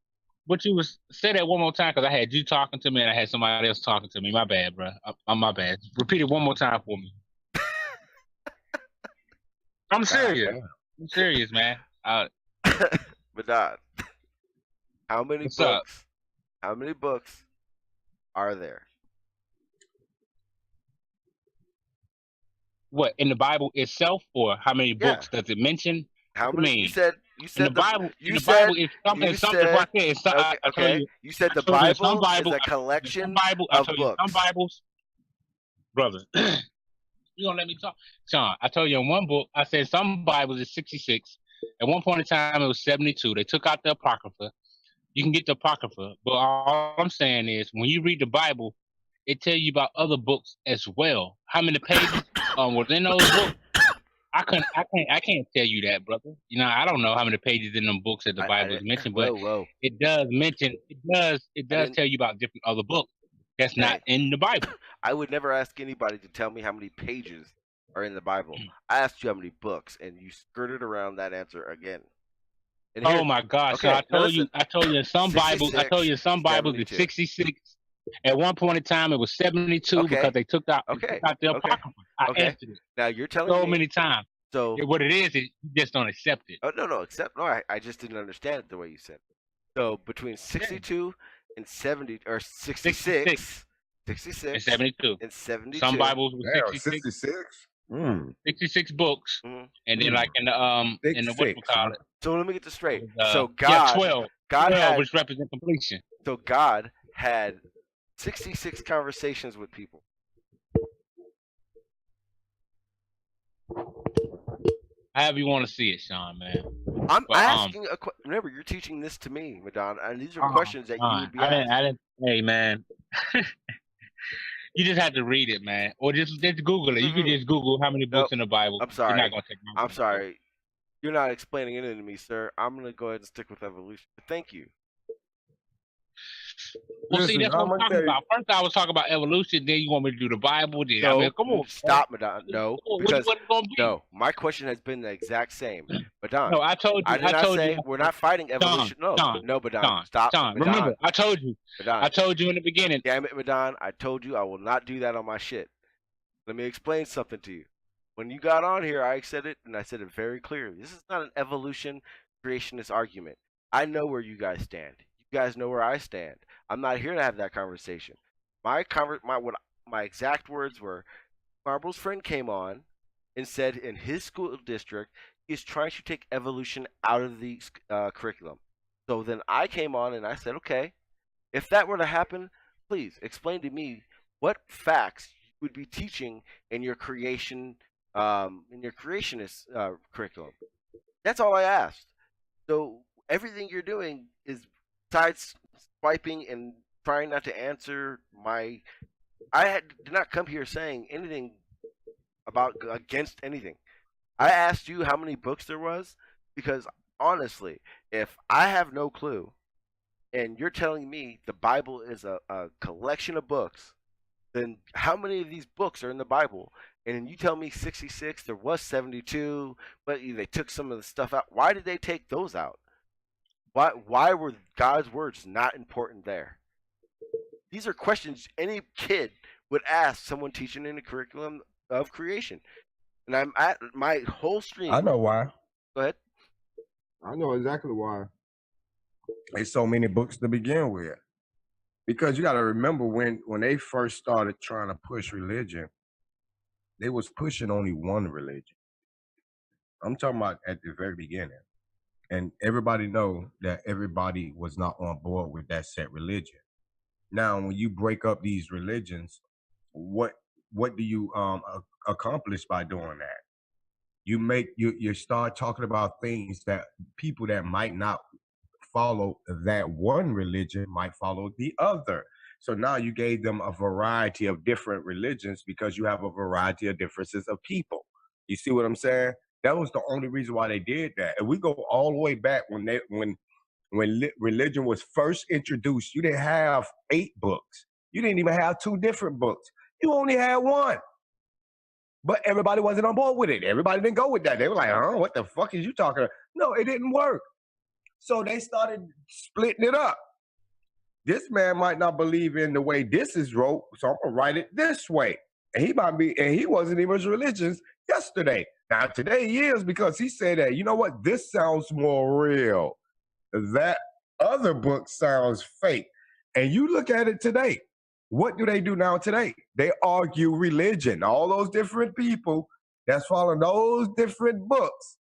what you was say that one more time because I had you talking to me and I had somebody else talking to me. My bad, bro. I'm my bad. Repeat it one more time for me. I'm serious. I'm serious, man. Madon, how many What's books? up? How many books are there? What, in the Bible itself, or how many books does it mention? How many? You said in the Bible. You in the said Bible, it's something. you It's something said- right there. It's, okay. You said the Bible is a collection of books. Some Bibles, brother. You gonna let me talk, Sean? I told you in one book. I said some Bibles is 66. At one point in time, it was 72. They took out the Apocrypha. You can get the Apocrypha, but all I'm saying is when you read the Bible, it tells you about other books as well. How many pages within those books? I can't tell you that, brother. You know, I don't know how many pages in them books that the Bible is mentioned, but it does mention. It does tell you about different other books that's not in the Bible. I would never ask anybody to tell me how many pages are in the Bible. I asked you how many books, and you skirted around that answer again. And oh my gosh! Okay, so I told you some Bibles. I told you some Bibles is 66. At one point in time, it was 72 because they took out the Apocrypha. I answered it. Now you're telling so me many times. So what it is you just don't accept it. Oh no, I just didn't understand it the way you said it. So between 62 and 70 or 66. 66 and 72. And 72. Some Bibles were 66. 66 books, and then like in the what you call it. So let me get this straight. So God, 12. God 12, had, which represent completion. So God had 66 conversations with people. However you want to see it, Sean, man. I'm asking a question. Remember, you're teaching this to me, Madonna, and these are questions that you would be asking. I didn't. Hey, man. You just have to read it, man, or just Google it. You can just Google how many books in the Bible. I'm sorry. You're not gonna take I'm sorry. You're not explaining it to me, sir. I'm gonna go ahead and stick with evolution. But thank you. Well, see, that's what I'm talking about. First, I was talking about evolution. Then you want me to do the Bible. Then No, I mean, come on, stop, Madonna. No, because what it gonna be? No, my question has been the exact same. Madonna, no, I told you. I did not say you. We're not fighting evolution. John, no, Madonna, stop. John, Madonna. remember, I told you. Madonna. I told you in the beginning. Damn it, Madonna. I told you I will not do that on my shit. Let me explain something to you. when you got on here, I said it, and I said it very clearly. This is not an evolution creationist argument. I know where you guys stand. You guys know where I stand. I'm not here to have that conversation. My exact words were, Marble's friend came on and said in his school district he's trying to take evolution out of the curriculum. So then I came on and I said, okay, if that were to happen, please explain to me what facts you would be teaching in your creationist curriculum. That's all I asked. So everything you're doing is besides swiping and trying not to answer my. Did not come here saying anything against anything. I asked you how many books there was because honestly, if I have no clue, and you're telling me the Bible is a collection of books, then how many of these books are in the Bible? And you tell me 66, there was 72, but they took some of the stuff out. Why did they take those out? Why were God's words not important there? These are questions any kid would ask someone teaching in the curriculum of creation. And I'm at my whole stream. I know why. Go ahead. I know exactly why. There's so many books to begin with. Because you got to remember when they first started trying to push religion, they was pushing only one religion. I'm talking about at the very beginning. And everybody know that everybody was not on board with that set religion. Now, when you break up these religions, what do you accomplish by doing that? You start talking about things that people that might not follow that one religion might follow the other. So now you gave them a variety of different religions because you have a variety of differences of people. You see what I'm saying? That was the only reason why they did that. And we go all the way back when religion was first introduced, you didn't have 8 books. You didn't even have 2 different books. You only had 1. But everybody wasn't on board with it. Everybody didn't go with that. They were like, what the fuck is you talking about? No, it didn't work. So they started splitting it up. This man might not believe in the way this is wrote, so I'm gonna write it this way. And he wasn't even religious yesterday. Now today he is because he said that, you know what, this sounds more real. That other book sounds fake. And you look at it today. What do they do now today? They argue religion. All those different people that's following those different books,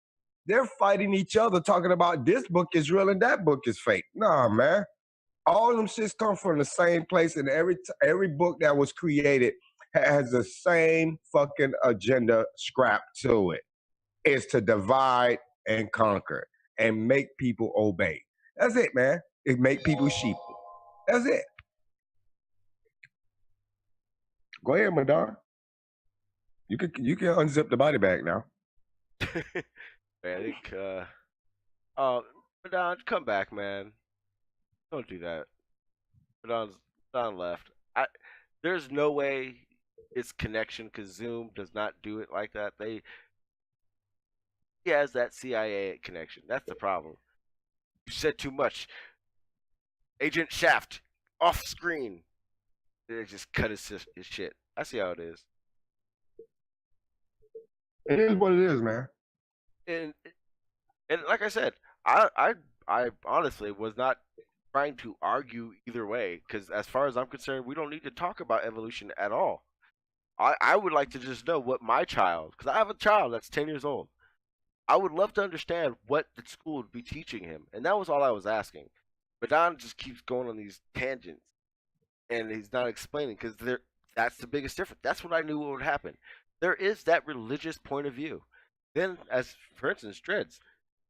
they're fighting each other talking about this book is real and that book is fake. Nah, man. All them shits come from the same place, and every book that was created has the same fucking agenda scrapped to it. It's to divide and conquer and make people obey. That's it, man. It make people sheeple. That's it. Go ahead, Madonna. You can unzip the body bag now. Man, I think Madonna, come back, man. Don't do that. Madonna left. There's no way it's connection because Zoom does not do it like that. He has that CIA connection. That's the problem. You said too much. Agent Shaft off screen. They just cut his shit. I see how it is. It is what it is, man. And like I said, I honestly was not trying to argue either way because as far as I'm concerned, we don't need to talk about evolution at all. I would like to just know what my child, because I have a child that's 10 years old. I would love to understand what the school would be teaching him, and that was all I was asking. But Don just keeps going on these tangents, and he's not explaining because that's the biggest difference. That's what I knew would happen. There is that religious point of view. Then, as for instance, Dreads,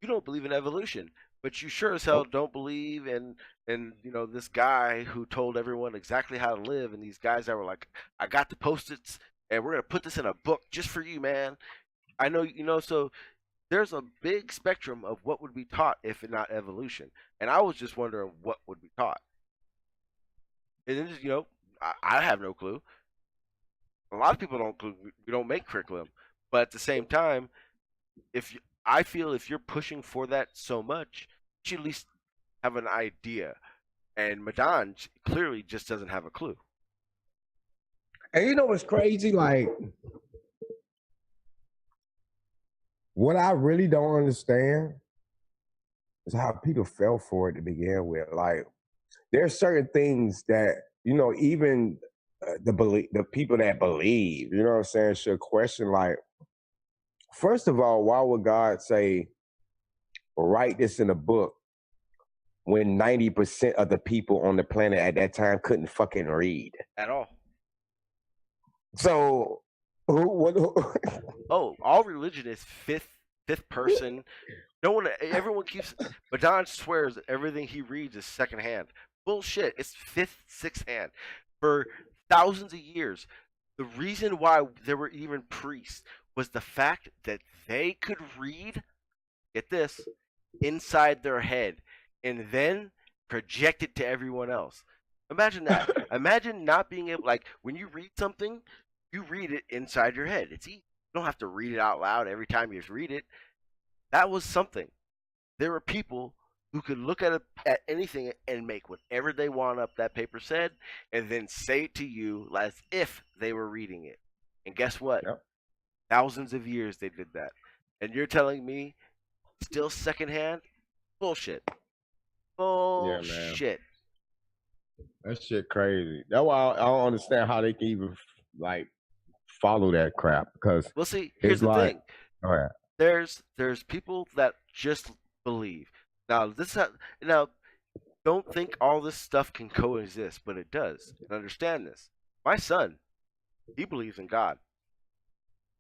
you don't believe in evolution, but you sure as hell don't believe in this guy who told everyone exactly how to live, and these guys that were like, I got the Post-its, and we're gonna put this in a book just for you, man. I know, so there's a big spectrum of what would be taught if not evolution, and I was just wondering what would be taught. And then, I have no clue. A lot of people we don't make curriculum, but at the same time, I feel if you're pushing for that so much, you should at least have an idea. And Madan clearly just doesn't have a clue. And you know what's crazy? Like, what I really don't understand is how people fell for it to begin with. Like, there's certain things that, you know, even the people that believe, you know what I'm saying, should question. Like, first of all, why would God say, write this in a book when 90% of the people on the planet at that time couldn't fucking read at all? So, oh, all religion is fifth person. No one, everyone keeps. Madonna swears that everything he reads is secondhand. Bullshit. It's fifth, sixth hand. For thousands of years, the reason why there were even priests was the fact that they could read, get this, inside their head and then project it to everyone else. Imagine that. Imagine not being able, like, when you read something, you read it inside your head. It's easy. You don't have to read it out loud every time you read it. That was something. There were people who could look at anything and make whatever they want up that paper said, and then say it to you as if they were reading it. And guess what? Yep. Thousands of years they did that. And you're telling me still secondhand? Bullshit. Bullshit. Yeah, man. That shit crazy. That's why I don't understand how they can even like follow that crap. Because well, see, here's the thing. All right. There's people that just believe. Now don't think all this stuff can coexist, but it does. And understand this. My son, he believes in God.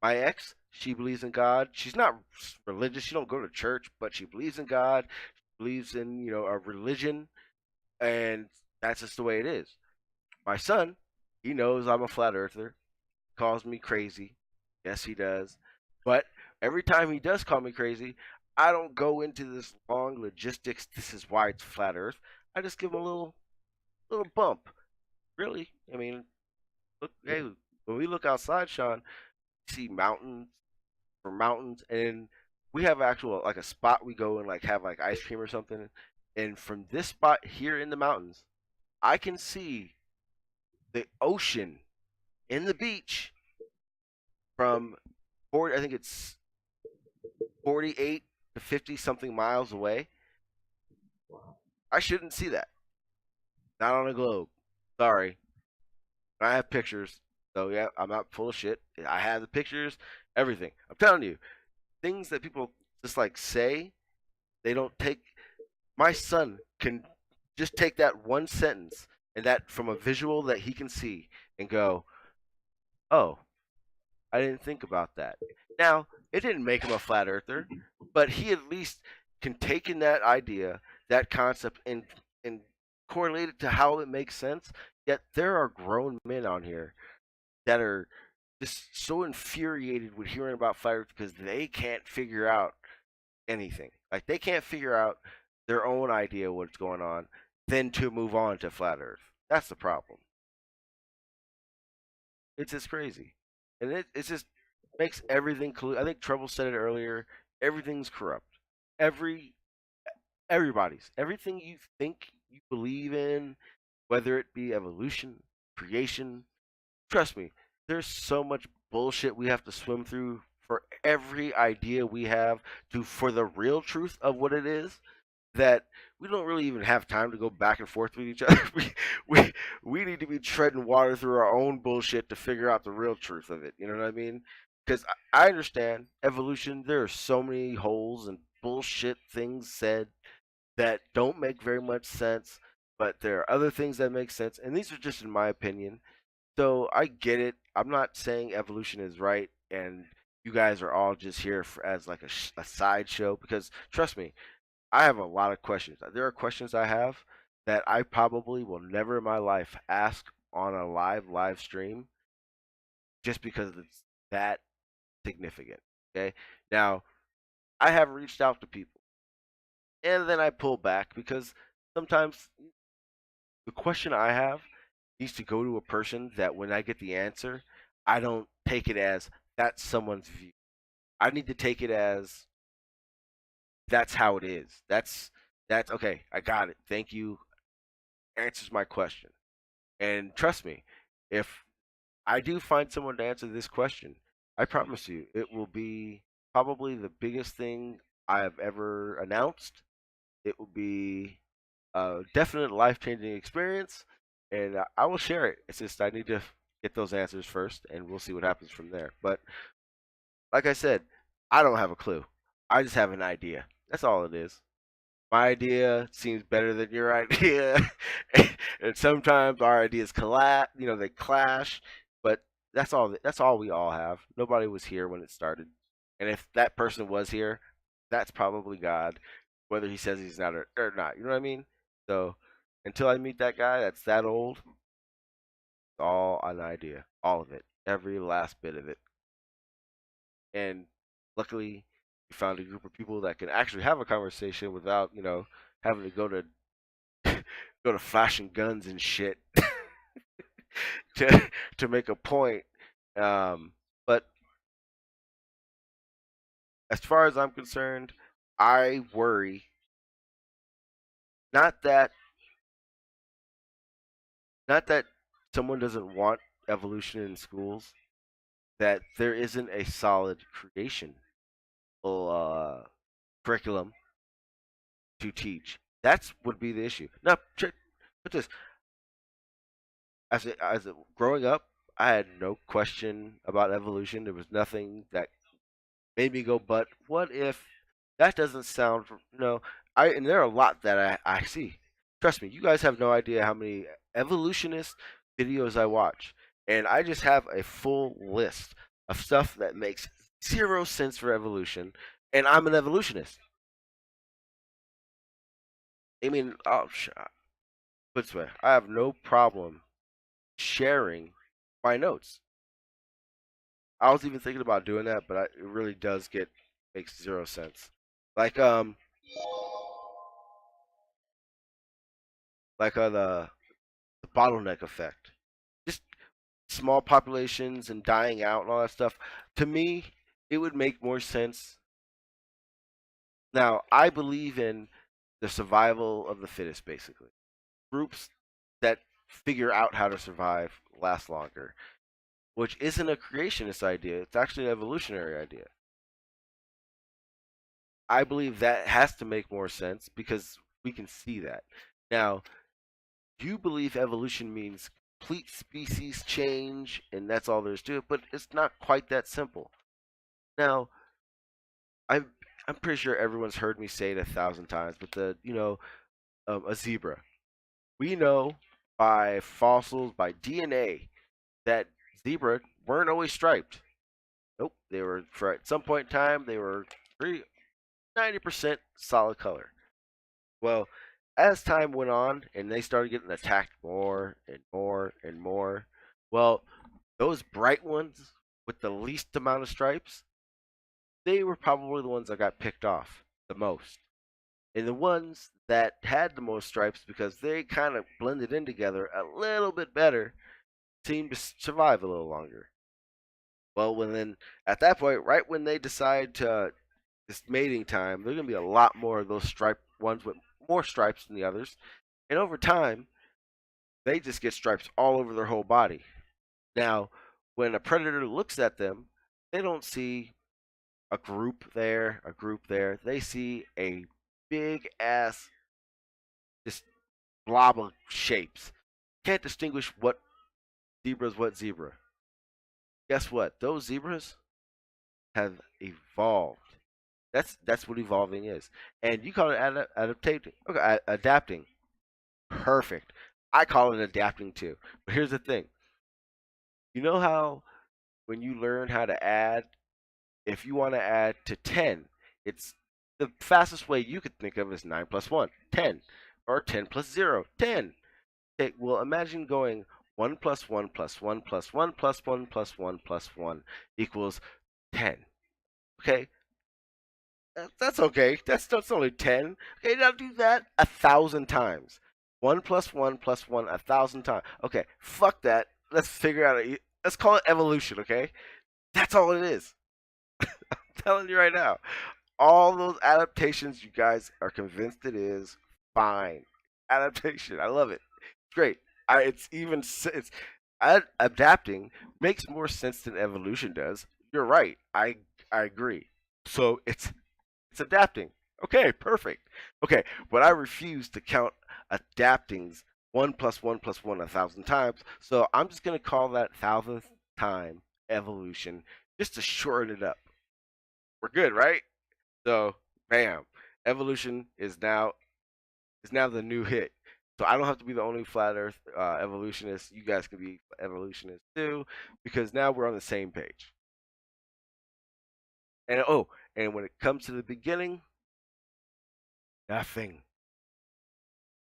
My ex, she believes in God. She's not religious. She don't go to church, but she believes in God. She believes in, you know, a religion, and that's just the way it is. My son, he knows I'm a flat earther. Calls me crazy. Yes, he does. But every time he does call me crazy, I don't go into this long logistics. This is why it's flat Earth. I just give him a little bump. Really, I mean, look. Hey, when we look outside, Sean, we see mountains, and we have actual like a spot we go and like have like ice cream or something. And from this spot here in the mountains, I can see the ocean in the beach from 40. I think it's 48 to 50 something miles away. I shouldn't see that. Not on a globe. Sorry. I have pictures. So yeah, I'm not full of shit. I have the pictures, everything. I'm telling you, things that people just like say, they don't take. My son can just take that one sentence and that from a visual that he can see and go, oh, I didn't think about that. Now, it didn't make him a flat earther, but he at least can take in that idea, that concept, and correlate it to how it makes sense. Yet there are grown men on here that are just so infuriated with hearing about flat earth because they can't figure out anything. Like, they can't figure out their own idea of what's going on, then to move on to flat earth. That's the problem. It's just crazy. And it just makes everything I think Trouble said it earlier. Everything's corrupt. Everybody's. Everything you think you believe in, whether it be evolution, creation, trust me, there's so much bullshit we have to swim through for every idea we have for the real truth of what it is, that we don't really even have time to go back and forth with each other. We need to be treading water through our own bullshit to figure out the real truth of it. You know what I mean? Because I understand evolution. There are so many holes and bullshit things said that don't make very much sense, but there are other things that make sense, and these are just in my opinion. So I get it. I'm not saying evolution is right, and you guys are all just here as like a sideshow, because trust me, I have a lot of questions. There are questions I have that I probably will never in my life ask on a live stream, just because it's that significant. Okay? Now, I have reached out to people, and then I pull back because sometimes the question I have needs to go to a person that when I get the answer, I don't take it as that's someone's view. I need to take it as that's how it is. That's okay. I got it. Thank you. Answers my question. And trust me, if I do find someone to answer this question, I promise you it will be probably the biggest thing I have ever announced. It will be a definite life-changing experience, and I will share it. It's just I need to get those answers first, and we'll see what happens from there. But like I said, I don't have a clue. I just have an idea. That's all it is. My idea seems better than your idea, and sometimes our ideas collapse. They clash. But that's all we all have. Nobody was here when it started, and if that person was here, that's probably God, whether he says he's not or not. You know what I mean? So until I meet that guy that's that old, it's all an idea, all of it, every last bit of it. And luckily, we found a group of people that can actually have a conversation without having to go to flashing guns and shit to make a point. But as far as I'm concerned, I worry not that not that someone doesn't want evolution in schools, that there isn't a solid creation curriculum to teach. That's would be the issue. Now, check, put this growing up, I had no question about evolution. There was nothing that made me go, but what if that doesn't sound no and there are a lot that I see. Trust me, you guys have no idea how many evolutionist videos I watch. And I just have a full list of stuff that makes zero sense for evolution, and I'm an evolutionist. I mean, put it this way, I have no problem sharing my notes. I was even thinking about doing that, but it really does makes zero sense. Like the bottleneck effect, just small populations and dying out and all that stuff. To me, it would make more sense. Now, I believe in the survival of the fittest, basically. Groups that figure out how to survive last longer, which isn't a creationist idea. It's actually an evolutionary idea. I believe that has to make more sense because we can see that. Now, you believe evolution means complete species change and that's all there's to it, but it's not quite that simple. Now, I'm pretty sure everyone's heard me say it 1,000 times, but a zebra. We know by fossils, by DNA, that zebra weren't always striped. Nope, they were at some point in time they were 90% solid color. Well, as time went on and they started getting attacked more and more and more, well, those bright ones with the least amount of stripes, they were probably the ones that got picked off the most. And the ones that had the most stripes, because they kind of blended in together a little bit better, seemed to survive a little longer. Well, at that point, right when they decide to this mating time, there's gonna be a lot more of those striped ones with more stripes than the others, and over time, they just get stripes all over their whole body. Now, when a predator looks at them, they don't see a group there, a group there. They see a big ass, just blob of shapes. Can't distinguish what zebra. Guess what? Those zebras have evolved. That's what evolving is. And you call it adapting. Okay, adapting. Perfect. I call it adapting too. But here's the thing. You know how when you learn how to add, if you want to add to 10, it's the fastest way you could think of is 9 plus 1, 10. Or 10 plus 0, 10. Okay, well, imagine going 1 plus 1 plus 1 plus 1 plus 1 plus 1 plus 1 equals 10. Okay? That's okay. That's only 10. Okay, now do that 1,000 times. 1 plus 1 plus 1 1,000 times. Okay, fuck that. Let's figure out let's call it evolution, okay? That's all it is. I'm telling you right now. All those adaptations you guys are convinced it is, fine. Adaptation. I love it. It's great. Adapting makes more sense than evolution does. You're right. I agree. So it's adapting. Okay, perfect. Okay, but I refuse to count adaptings 1 + 1 + 1 1,000 times. So I'm just gonna call that 1,000th time evolution just to shorten it up. We're good, right? So bam, evolution is now the new hit. So I don't have to be the only flat Earth evolutionist. You guys can be evolutionists too, because now we're on the same page. And and when it comes to the beginning, nothing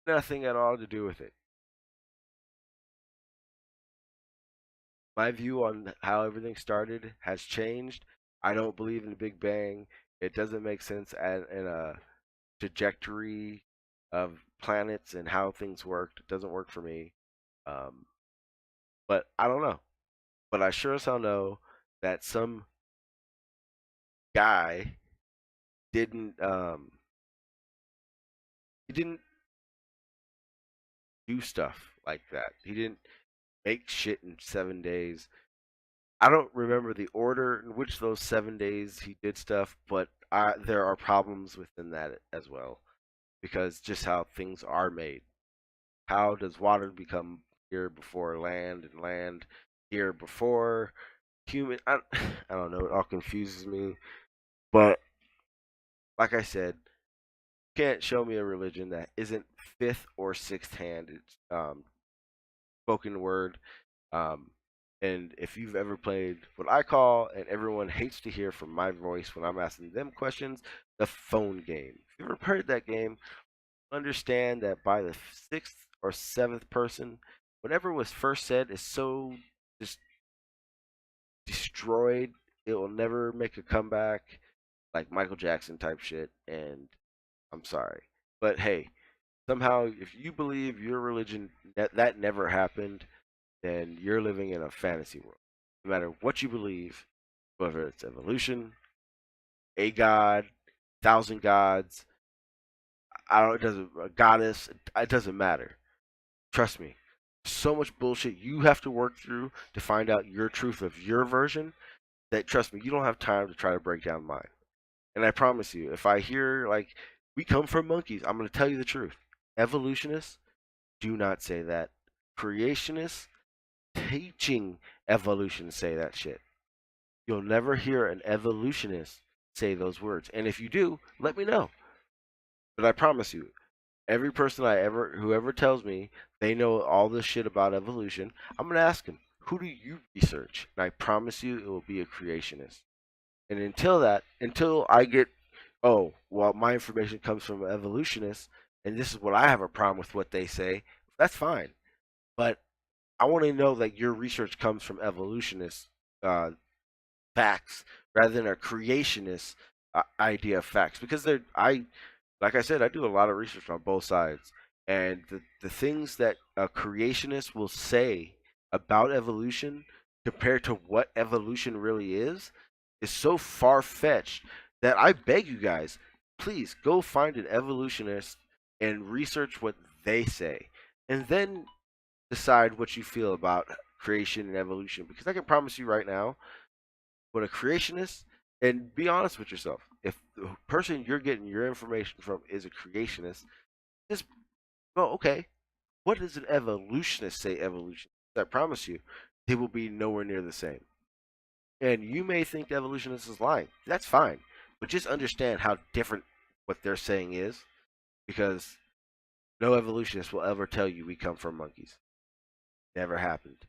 at all to do with it. My view on how everything started has changed. I don't believe in the Big Bang. It doesn't make sense in a trajectory of planets and how things worked. It doesn't work for me. Um, but I don't know. But I sure as hell know that some guy didn't he didn't do stuff like that. He didn't make shit in 7 days. I don't remember the order in which those 7 days he did stuff, but there are problems within that as well, because just how things are made. How does water become here before land, and land here before human? I don't know. It all confuses me. But like I said, you can't show me a religion that isn't fifth or sixth hand. It's spoken word. Um, and if you've ever played what I call, and everyone hates to hear from my voice when I'm asking them questions, the phone game. If you've ever played that game, understand that by the sixth or seventh person, whatever was first said is so just destroyed, it will never make a comeback, like Michael Jackson type shit. And I'm sorry, but hey, somehow if you believe your religion that never happened, then you're living in a fantasy world. No matter what you believe, whether it's evolution, a god, thousand gods, I don't, it doesn't, a goddess, it doesn't matter. Trust me. So much bullshit you have to work through to find out your truth of your version that, trust me, you don't have time to try to break down mine. And I promise you, if I hear like we come from monkeys, I'm going to tell you the truth. Evolutionists do not say that. Creationists teaching evolution say that shit. You'll never hear an evolutionist say those words. And if you do, let me know. But I promise you, every person whoever tells me they know all this shit about evolution, I'm gonna ask them, who do you research? And I promise you, it will be a creationist. And until I get, oh, well, my information comes from evolutionists, and this is what I have a problem with what they say. That's fine, but I want to know that your research comes from evolutionist facts rather than a creationist idea of facts, because like I said, I do a lot of research on both sides, and the things that a creationist will say about evolution compared to what evolution really is so far fetched that I beg you guys, please go find an evolutionist and research what they say, and then decide what you feel about creation and evolution. Because I can promise you right now, with a creationist, and be honest with yourself, if the person you're getting your information from is a creationist, just go, okay, what does an evolutionist say evolution? I promise you, they will be nowhere near the same. And you may think the evolutionist is lying. That's fine. But just understand how different what they're saying is, because no evolutionist will ever tell you we come from monkeys. Never happened.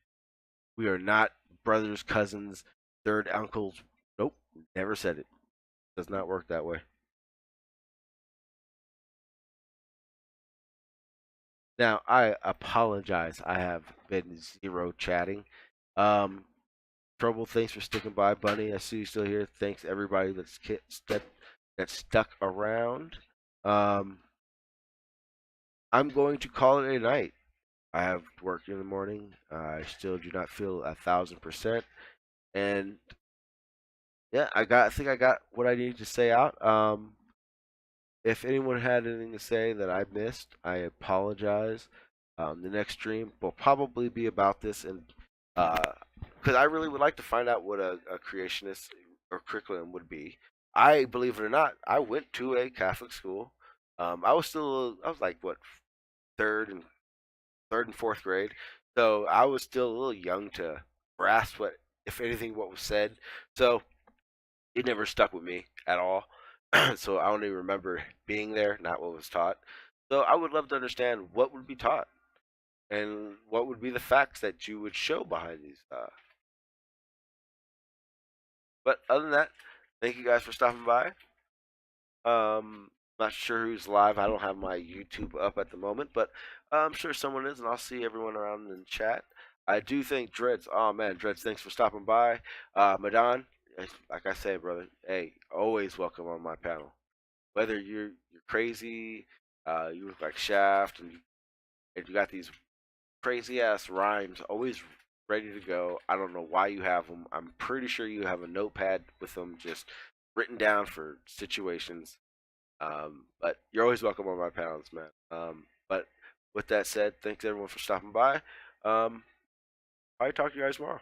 We are not brothers, cousins, third uncles. Nope. Never said it. Does not work that way. Now, I apologize. I have been zero chatting. Trouble, thanks for sticking by, Bunny. I see you still here. Thanks everybody that's stuck around. I'm going to call it a night. I have work in the morning. I still do not feel 1,000%, and yeah, I think I got what I needed to say out. If anyone had anything to say that I missed, I apologize. The next stream will probably be about this, and because I really would like to find out what a creationist or curriculum would be. I believe it or not, I went to a Catholic school. I was like what third and fourth grade, so I was still a little young to grasp what, if anything, what was said. So it never stuck with me at all. So I only remember being there, not what was taught. So I would love to understand what would be taught and what would be the facts that you would show behind these. But other than that, thank you guys for stopping by. Not sure who's live. I don't have my YouTube up at the moment, but I'm sure someone is, and I'll see everyone around in the chat. I do think Dreads. Oh man, Dreads, thanks for stopping by. Madan, like I say, brother, hey, always welcome on my panel. Whether you're crazy, you look like Shaft, and you got these crazy ass rhymes always ready to go. I don't know why you have them. I'm pretty sure you have a notepad with them just written down for situations. But you're always welcome on my panels, man. But with that said, thanks everyone for stopping by. I'll talk to you guys tomorrow.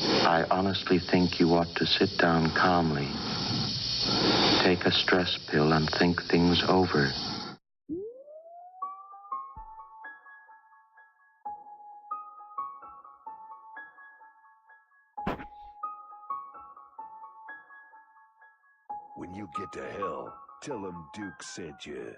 I honestly think you ought to sit down calmly, take a stress pill, and think things over. When you get to hell, tell them Duke sent you.